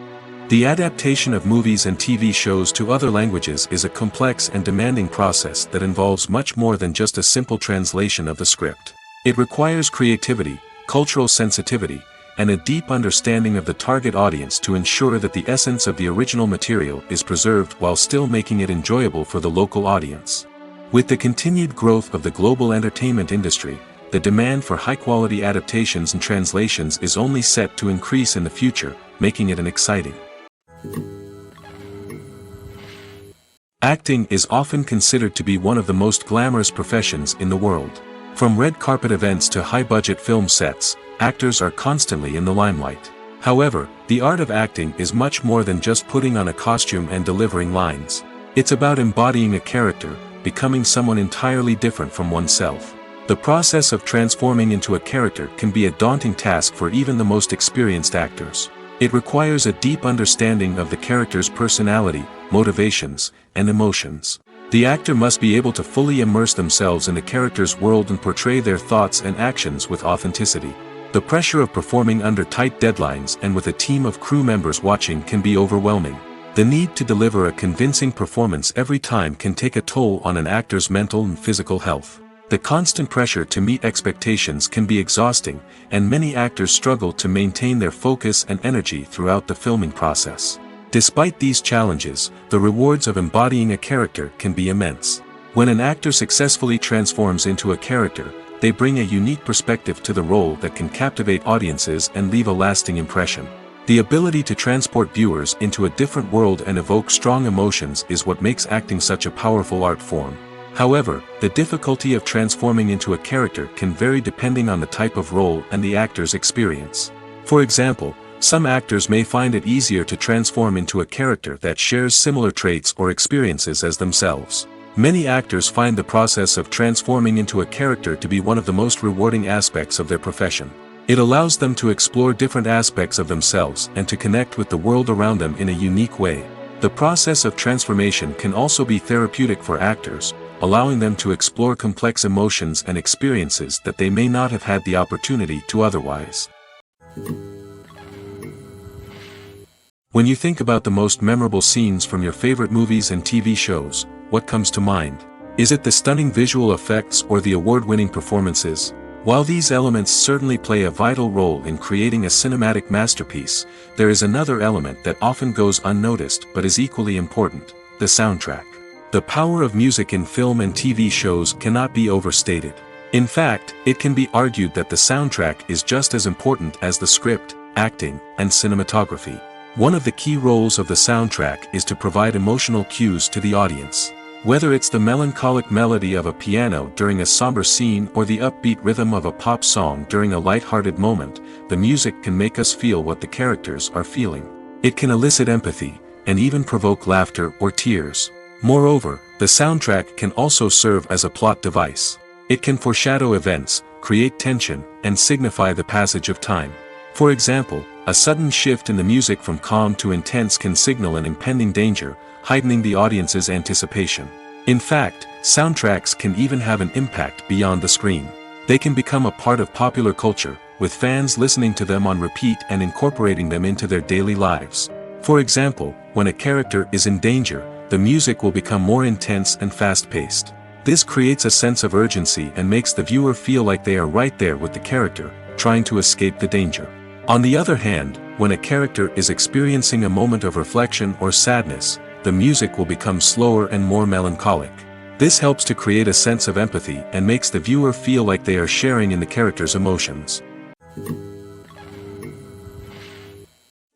The adaptation of movies and TV shows to other languages is a complex and demanding process that involves much more than just a simple translation of the script. It requires creativity, cultural sensitivity, and a deep understanding of the target audience to ensure that the essence of the original material is preserved while still making it enjoyable for the local audience. With the continued growth of the global entertainment industry, the demand for high-quality adaptations and translations is only set to increase in the future, making it an exciting. Acting is often considered to be one of the most glamorous professions in the world. From red carpet events to high-budget film sets, actors are constantly in the limelight. However, the art of acting is much more than just putting on a costume and delivering lines. It's about embodying a character, becoming someone entirely different from oneself. The process of transforming into a character can be a daunting task for even the most experienced actors. It requires a deep understanding of the character's personality, motivations, and emotions. The actor must be able to fully immerse themselves in the character's world and portray their thoughts and actions with authenticity. The pressure of performing under tight deadlines and with a team of crew members watching can be overwhelming. The need to deliver a convincing performance every time can take a toll on an actor's mental and physical health. The constant pressure to meet expectations can be exhausting, and many actors struggle to maintain their focus and energy throughout the filming process. Despite these challenges, the rewards of embodying a character can be immense. When an actor successfully transforms into a character, they bring a unique perspective to the role that can captivate audiences and leave a lasting impression. The ability to transport viewers into a different world and evoke strong emotions is what makes acting such a powerful art form. However, the difficulty of transforming into a character can vary depending on the type of role and the actor's experience. For example, some actors may find it easier to transform into a character that shares similar traits or experiences as themselves. Many actors find the process of transforming into a character to be one of the most rewarding aspects of their profession. It allows them to explore different aspects of themselves and to connect with the world around them in a unique way. The process of transformation can also be therapeutic for actors, allowing them to explore complex emotions and experiences that they may not have had the opportunity to otherwise. When you think about the most memorable scenes from your favorite movies and TV shows, what comes to mind? Is it the stunning visual effects or the award-winning performances? While these elements certainly play a vital role in creating a cinematic masterpiece, there is another element that often goes unnoticed but is equally important: the soundtrack. The power of music in film and TV shows cannot be overstated. In fact, it can be argued that the soundtrack is just as important as the script, acting, and cinematography. One of the key roles of the soundtrack is to provide emotional cues to the audience. Whether it's the melancholic melody of a piano during a somber scene or the upbeat rhythm of a pop song during a light-hearted moment, the music can make us feel what the characters are feeling. It can elicit empathy, and even provoke laughter or tears. Moreover, the soundtrack can also serve as a plot device. It can foreshadow events, create tension, and signify the passage of time. For example, a sudden shift in the music from calm to intense can signal an impending danger, heightening the audience's anticipation. In fact, soundtracks can even have an impact beyond the screen. They can become a part of popular culture, with fans listening to them on repeat and incorporating them into their daily lives. For example, when a character is in danger, the music will become more intense and fast-paced. This creates a sense of urgency and makes the viewer feel like they are right there with the character, trying to escape the danger. On the other hand, when a character is experiencing a moment of reflection or sadness, the music will become slower and more melancholic. This helps to create a sense of empathy and makes the viewer feel like they are sharing in the character's emotions.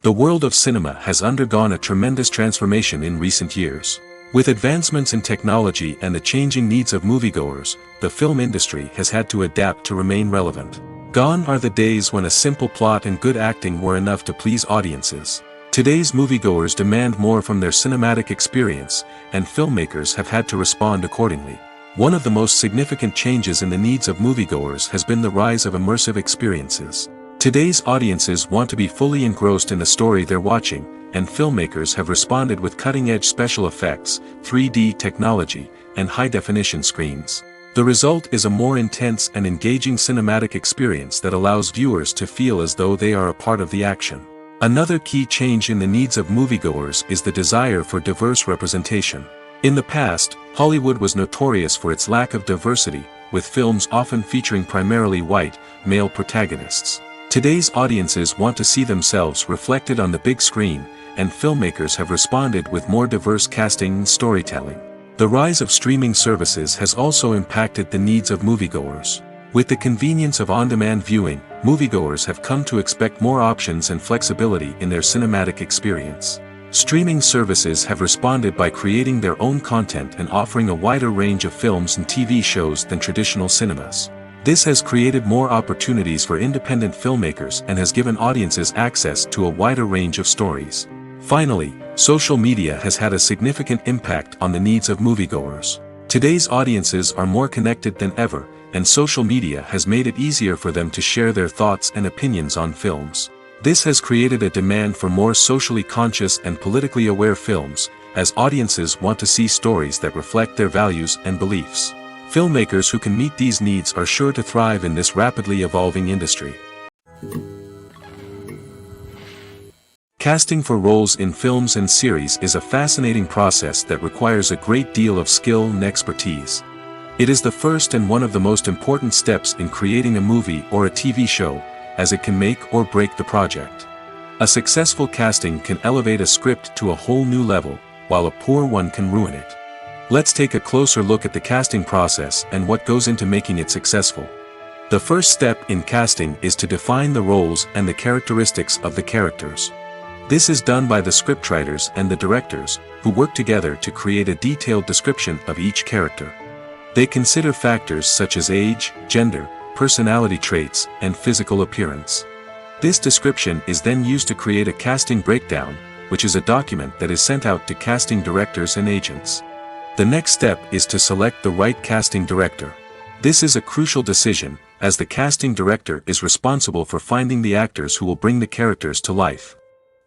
The world of cinema has undergone a tremendous transformation in recent years. With advancements in technology and the changing needs of moviegoers, the film industry has had to adapt to remain relevant. Gone are the days when a simple plot and good acting were enough to please audiences. Today's moviegoers demand more from their cinematic experience, and filmmakers have had to respond accordingly. One of the most significant changes in the needs of moviegoers has been the rise of immersive experiences. Today's audiences want to be fully engrossed in the story they're watching, and filmmakers have responded with cutting-edge special effects, 3D technology, and high-definition screens. The result is a more intense and engaging cinematic experience that allows viewers to feel as though they are a part of the action. Another key change in the needs of moviegoers is the desire for diverse representation. In the past, Hollywood was notorious for its lack of diversity, with films often featuring primarily white, male protagonists. Today's audiences want to see themselves reflected on the big screen, and filmmakers have responded with more diverse casting and storytelling. The rise of streaming services has also impacted the needs of moviegoers. With the convenience of on-demand viewing, moviegoers have come to expect more options and flexibility in their cinematic experience. Streaming services have responded by creating their own content and offering a wider range of films and TV shows than traditional cinemas. This has created more opportunities for independent filmmakers and has given audiences access to a wider range of stories. Finally, social media has had a significant impact on the needs of moviegoers. Today's audiences are more connected than ever, and social media has made it easier for them to share their thoughts and opinions on films. This has created a demand for more socially conscious and politically aware films, as audiences want to see stories that reflect their values and beliefs. Filmmakers who can meet these needs are sure to thrive in this rapidly evolving industry. Casting for roles in films and series is a fascinating process that requires a great deal of skill and expertise. It is the first and one of the most important steps in creating a movie or a TV show, as it can make or break the project. A successful casting can elevate a script to a whole new level, while a poor one can ruin it. Let's take a closer look at the casting process and what goes into making it successful. The first step in casting is to define the roles and the characteristics of the characters. This is done by the scriptwriters and the directors, who work together to create a detailed description of each character. They consider factors such as age, gender, personality traits, and physical appearance. This description is then used to create a casting breakdown, which is a document that is sent out to casting directors and agents. The next step is to select the right casting director. This is a crucial decision, as the casting director is responsible for finding the actors who will bring the characters to life.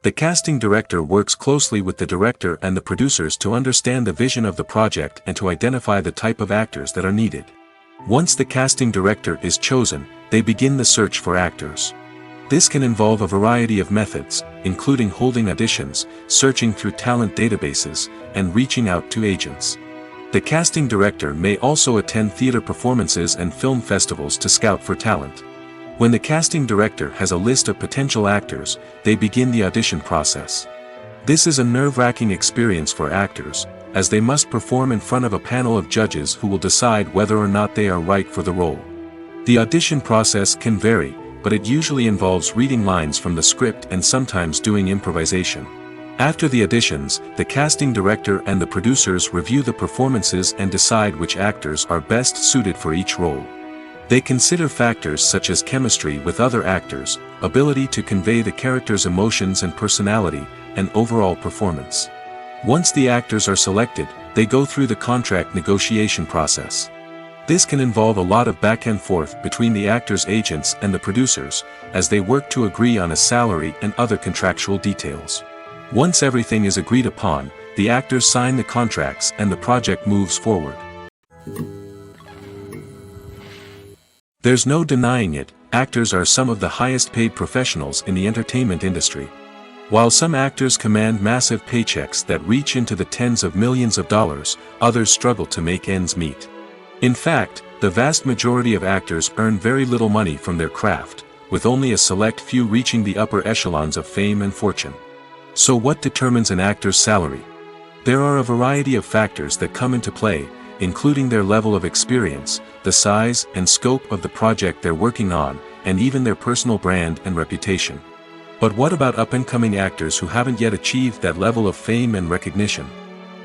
The casting director works closely with the director and the producers to understand the vision of the project and to identify the type of actors that are needed. Once the casting director is chosen, they begin the search for actors. This can involve a variety of methods, including holding auditions, searching through talent databases, and reaching out to agents. The casting director may also attend theater performances and film festivals to scout for talent. When the casting director has a list of potential actors, they begin the audition process. This is a nerve-wracking experience for actors, as they must perform in front of a panel of judges who will decide whether or not they are right for the role. The audition process can vary, but it usually involves reading lines from the script and sometimes doing improvisation. After the auditions, the casting director and the producers review the performances and decide which actors are best suited for each role. They consider factors such as chemistry with other actors, ability to convey the character's emotions and personality, and overall performance. Once the actors are selected, they go through the contract negotiation process. This can involve a lot of back and forth between the actors' agents and the producers, as they work to agree on a salary and other contractual details. Once everything is agreed upon, the actors sign the contracts and the project moves forward. There's no denying it, actors are some of the highest paid professionals in the entertainment industry. While some actors command massive paychecks that reach into the tens of millions of dollars, others struggle to make ends meet. In fact, the vast majority of actors earn very little money from their craft, with only a select few reaching the upper echelons of fame and fortune. So what determines an actor's salary? There are a variety of factors that come into play, including their level of experience, the size and scope of the project they're working on, and even their personal brand and reputation. But what about up-and-coming actors who haven't yet achieved that level of fame and recognition?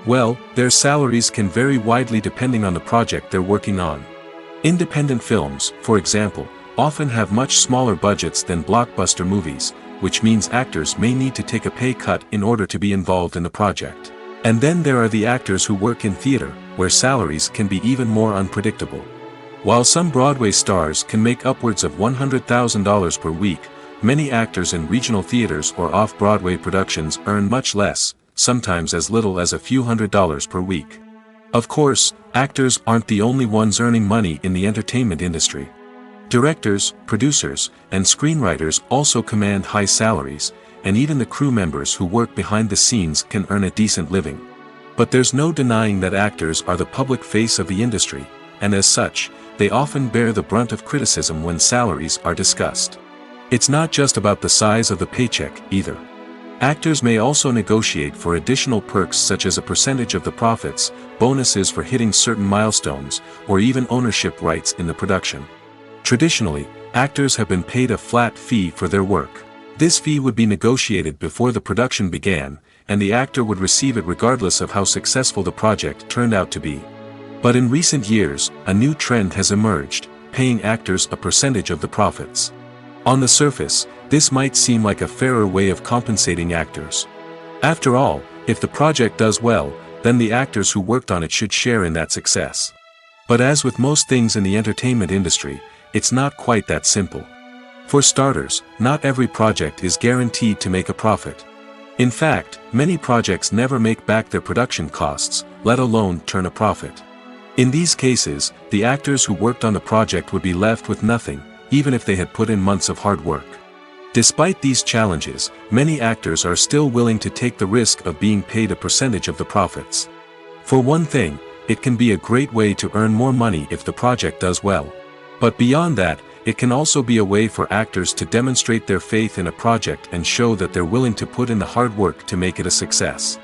Well, their salaries can vary widely depending on the project they're working on. Independent films, for example, often have much smaller budgets than blockbuster movies, which means actors may need to take a pay cut in order to be involved in the project. And then there are the actors who work in theater, where salaries can be even more unpredictable. While some Broadway stars can make upwards of $100,000 per week, many actors in regional theaters or off-Broadway productions earn much less, sometimes as little as a few $100s per week. Of course, actors aren't the only ones earning money in the entertainment industry. Directors, producers, and screenwriters also command high salaries, and even the crew members who work behind the scenes can earn a decent living. But there's no denying that actors are the public face of the industry, and as such, they often bear the brunt of criticism when salaries are discussed. It's not just about the size of the paycheck, either. Actors may also negotiate for additional perks such as a percentage of the profits, bonuses for hitting certain milestones, or even ownership rights in the production. Traditionally, actors have been paid a flat fee for their work. This fee would be negotiated before the production began, and the actor would receive it regardless of how successful the project turned out to be. But in recent years, a new trend has emerged, paying actors a percentage of the profits. On the surface, this might seem like a fairer way of compensating actors. After all, if the project does well, then the actors who worked on it should share in that success. But as with most things in the entertainment industry, it's not quite that simple. For starters, not every project is guaranteed to make a profit. In fact, many projects never make back their production costs, let alone turn a profit. In these cases, the actors who worked on the project would be left with nothing, even if they had put in months of hard work. Despite these challenges, many actors are still willing to take the risk of being paid a percentage of the profits. For one thing, it can be a great way to earn more money if the project does well. But beyond that, it can also be a way for actors to demonstrate their faith in a project and show that they're willing to put in the hard work to make it a success.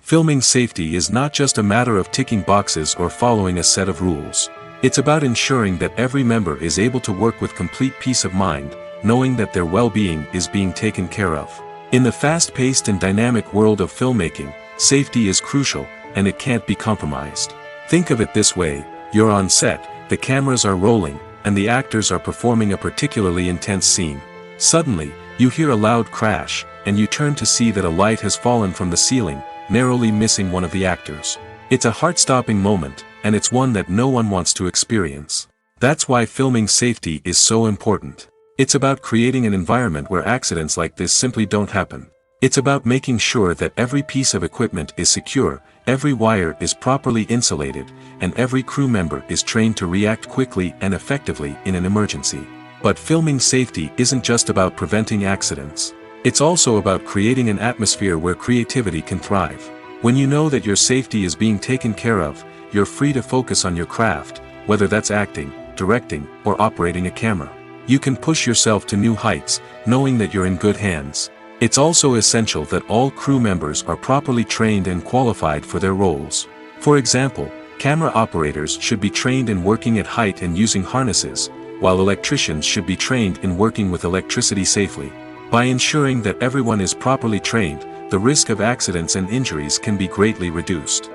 Filming safety is not just a matter of ticking boxes or following a set of rules. It's about ensuring that every member is able to work with complete peace of mind, knowing that their well-being is being taken care of. In the fast-paced and dynamic world of filmmaking, safety is crucial, and it can't be compromised. Think of it this way: you're on set, the cameras are rolling, and the actors are performing a particularly intense scene. Suddenly, you hear a loud crash, and you turn to see that a light has fallen from the ceiling, narrowly missing one of the actors. It's a heart-stopping moment, and it's one that no one wants to experience. That's why filming safety is so important. It's about creating an environment where accidents like this simply don't happen. It's about making sure that every piece of equipment is secure, every wire is properly insulated, and every crew member is trained to react quickly and effectively in an emergency. But filming safety isn't just about preventing accidents. It's also about creating an atmosphere where creativity can thrive. When you know that your safety is being taken care of, you're free to focus on your craft, whether that's acting, directing, or operating a camera. You can push yourself to new heights, knowing that you're in good hands. It's also essential that all crew members are properly trained and qualified for their roles. For example, camera operators should be trained in working at height and using harnesses, while electricians should be trained in working with electricity safely. By ensuring that everyone is properly trained, the risk of accidents and injuries can be greatly reduced.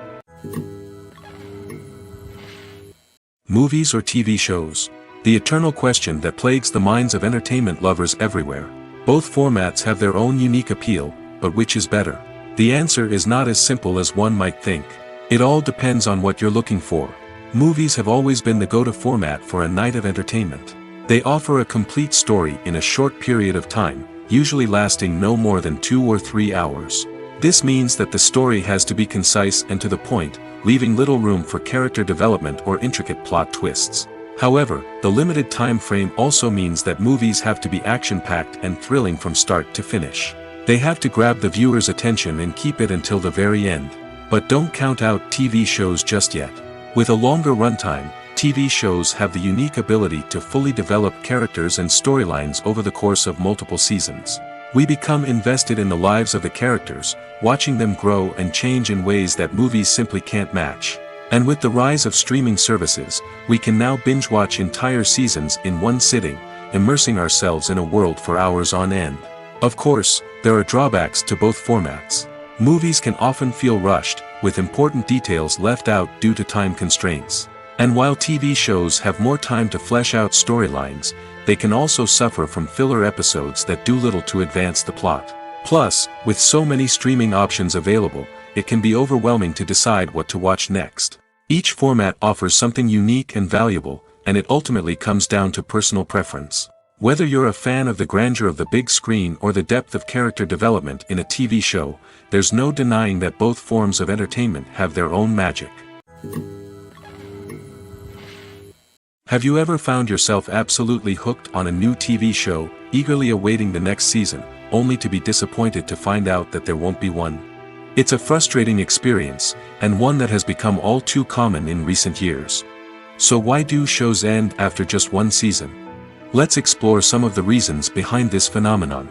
Movies or TV shows? The eternal question that plagues the minds of entertainment lovers everywhere. Both formats have their own unique appeal, but which is better? The answer is not as simple as one might think. It all depends on what you're looking for. Movies have always been the go-to format for a night of entertainment. They offer a complete story in a short period of time, usually lasting no more than 2 or 3 hours. This means that the story has to be concise and to the point, leaving little room for character development or intricate plot twists. However, the limited time frame also means that movies have to be action-packed and thrilling from start to finish. They have to grab the viewer's attention and keep it until the very end. But don't count out TV shows just yet. With a longer runtime, TV shows have the unique ability to fully develop characters and storylines over the course of multiple seasons. We become invested in the lives of the characters, watching them grow and change in ways that movies simply can't match. And with the rise of streaming services, we can now binge-watch entire seasons in one sitting, immersing ourselves in a world for hours on end. Of course, there are drawbacks to both formats. Movies can often feel rushed, with important details left out due to time constraints. And while TV shows have more time to flesh out storylines, they can also suffer from filler episodes that do little to advance the plot. Plus, with so many streaming options available, it can be overwhelming to decide what to watch next. Each format offers something unique and valuable, and it ultimately comes down to personal preference. Whether you're a fan of the grandeur of the big screen or the depth of character development in a TV show, there's no denying that both forms of entertainment have their own magic. Have you ever found yourself absolutely hooked on a new TV show, eagerly awaiting the next season, only to be disappointed to find out that there won't be one? It's a frustrating experience, and one that has become all too common in recent years. So why do shows end after just one season? Let's explore some of the reasons behind this phenomenon.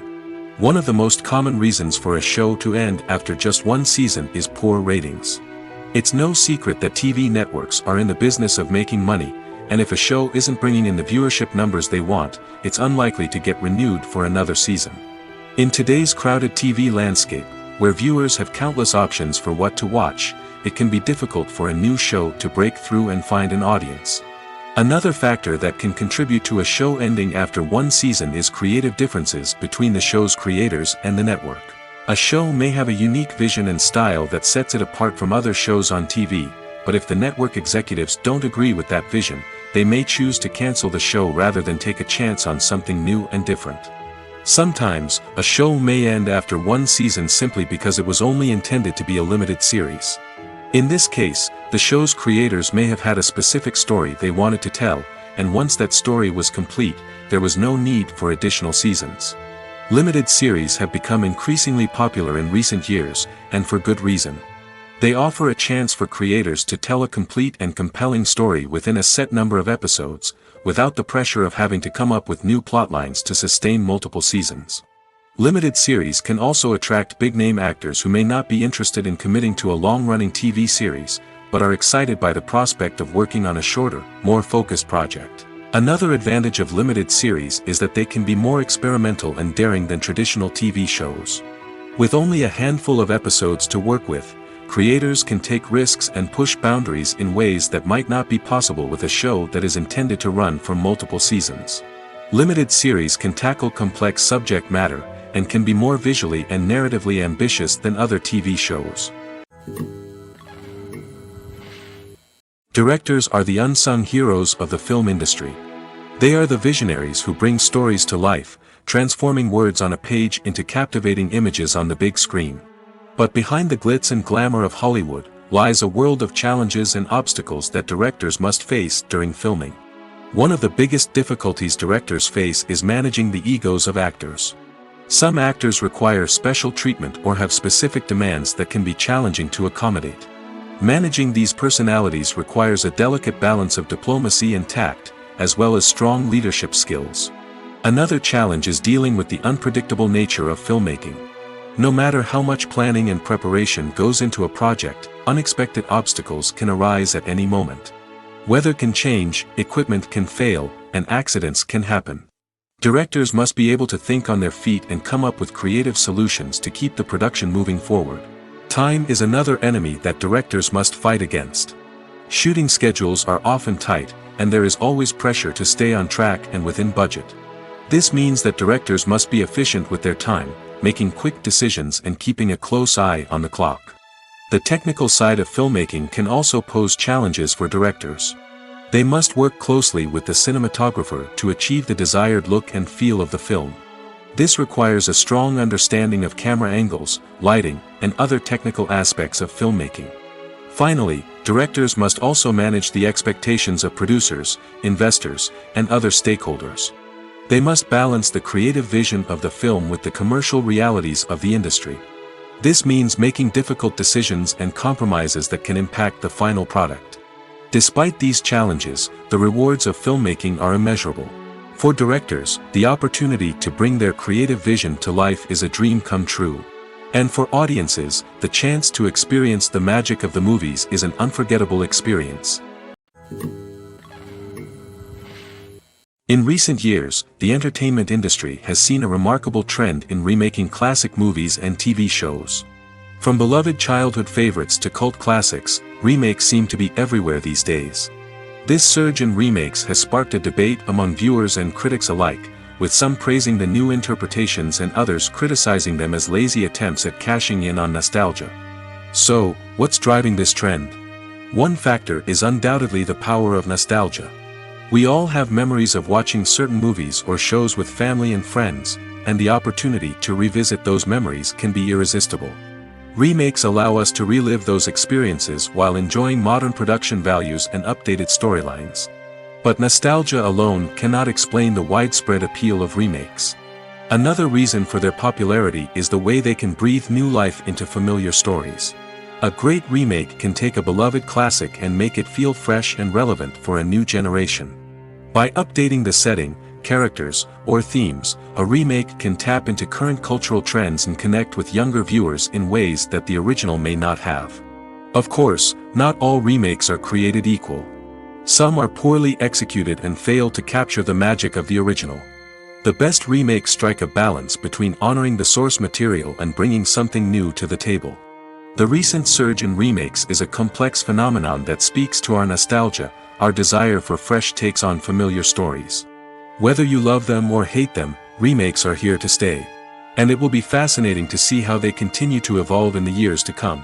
One of the most common reasons for a show to end after just one season is poor ratings. It's no secret that TV networks are in the business of making money, and if a show isn't bringing in the viewership numbers they want, it's unlikely to get renewed for another season. In today's crowded TV landscape, where viewers have countless options for what to watch, it can be difficult for a new show to break through and find an audience. Another factor that can contribute to a show ending after one season is creative differences between the show's creators and the network. A show may have a unique vision and style that sets it apart from other shows on TV, but if the network executives don't agree with that vision, they may choose to cancel the show rather than take a chance on something new and different. Sometimes, a show may end after one season simply because it was only intended to be a limited series. In this case, the show's creators may have had a specific story they wanted to tell, and once that story was complete, there was no need for additional seasons. Limited series have become increasingly popular in recent years, and for good reason. They offer a chance for creators to tell a complete and compelling story within a set number of episodes, without the pressure of having to come up with new plotlines to sustain multiple seasons. Limited series can also attract big-name actors who may not be interested in committing to a long-running TV series, but are excited by the prospect of working on a shorter, more focused project. Another advantage of limited series is that they can be more experimental and daring than traditional TV shows. With only a handful of episodes to work with, creators can take risks and push boundaries in ways that might not be possible with a show that is intended to run for multiple seasons. Limited series can tackle complex subject matter, and can be more visually and narratively ambitious than other TV shows. Directors are the unsung heroes of the film industry. They are the visionaries who bring stories to life, transforming words on a page into captivating images on the big screen. But behind the glitz and glamour of Hollywood, lies a world of challenges and obstacles that directors must face during filming. One of the biggest difficulties directors face is managing the egos of actors. Some actors require special treatment or have specific demands that can be challenging to accommodate. Managing these personalities requires a delicate balance of diplomacy and tact, as well as strong leadership skills. Another challenge is dealing with the unpredictable nature of filmmaking. No matter how much planning and preparation goes into a project, unexpected obstacles can arise at any moment. Weather can change, equipment can fail, and accidents can happen. Directors must be able to think on their feet and come up with creative solutions to keep the production moving forward. Time is another enemy that directors must fight against. Shooting schedules are often tight, and there is always pressure to stay on track and within budget. This means that directors must be efficient with their time, making quick decisions and keeping a close eye on the clock. The technical side of filmmaking can also pose challenges for directors. They must work closely with the cinematographer to achieve the desired look and feel of the film. This requires a strong understanding of camera angles, lighting, and other technical aspects of filmmaking. Finally, directors must also manage the expectations of producers, investors, and other stakeholders. They must balance the creative vision of the film with the commercial realities of the industry. This means making difficult decisions and compromises that can impact the final product. Despite these challenges, the rewards of filmmaking are immeasurable. For directors, the opportunity to bring their creative vision to life is a dream come true. And for audiences, the chance to experience the magic of the movies is an unforgettable experience. In recent years, the entertainment industry has seen a remarkable trend in remaking classic movies and TV shows. From beloved childhood favorites to cult classics, remakes seem to be everywhere these days. This surge in remakes has sparked a debate among viewers and critics alike, with some praising the new interpretations and others criticizing them as lazy attempts at cashing in on nostalgia. So, what's driving this trend? One factor is undoubtedly the power of nostalgia. We all have memories of watching certain movies or shows with family and friends, and the opportunity to revisit those memories can be irresistible. Remakes allow us to relive those experiences while enjoying modern production values and updated storylines. But nostalgia alone cannot explain the widespread appeal of remakes. Another reason for their popularity is the way they can breathe new life into familiar stories. A great remake can take a beloved classic and make it feel fresh and relevant for a new generation. By updating the setting, characters, or themes, a remake can tap into current cultural trends and connect with younger viewers in ways that the original may not have. Of course, not all remakes are created equal. Some are poorly executed and fail to capture the magic of the original. The best remakes strike a balance between honoring the source material and bringing something new to the table. The recent surge in remakes is a complex phenomenon that speaks to our nostalgia, our desire for fresh takes on familiar stories. Whether you love them or hate them, remakes are here to stay. And it will be fascinating to see how they continue to evolve in the years to come.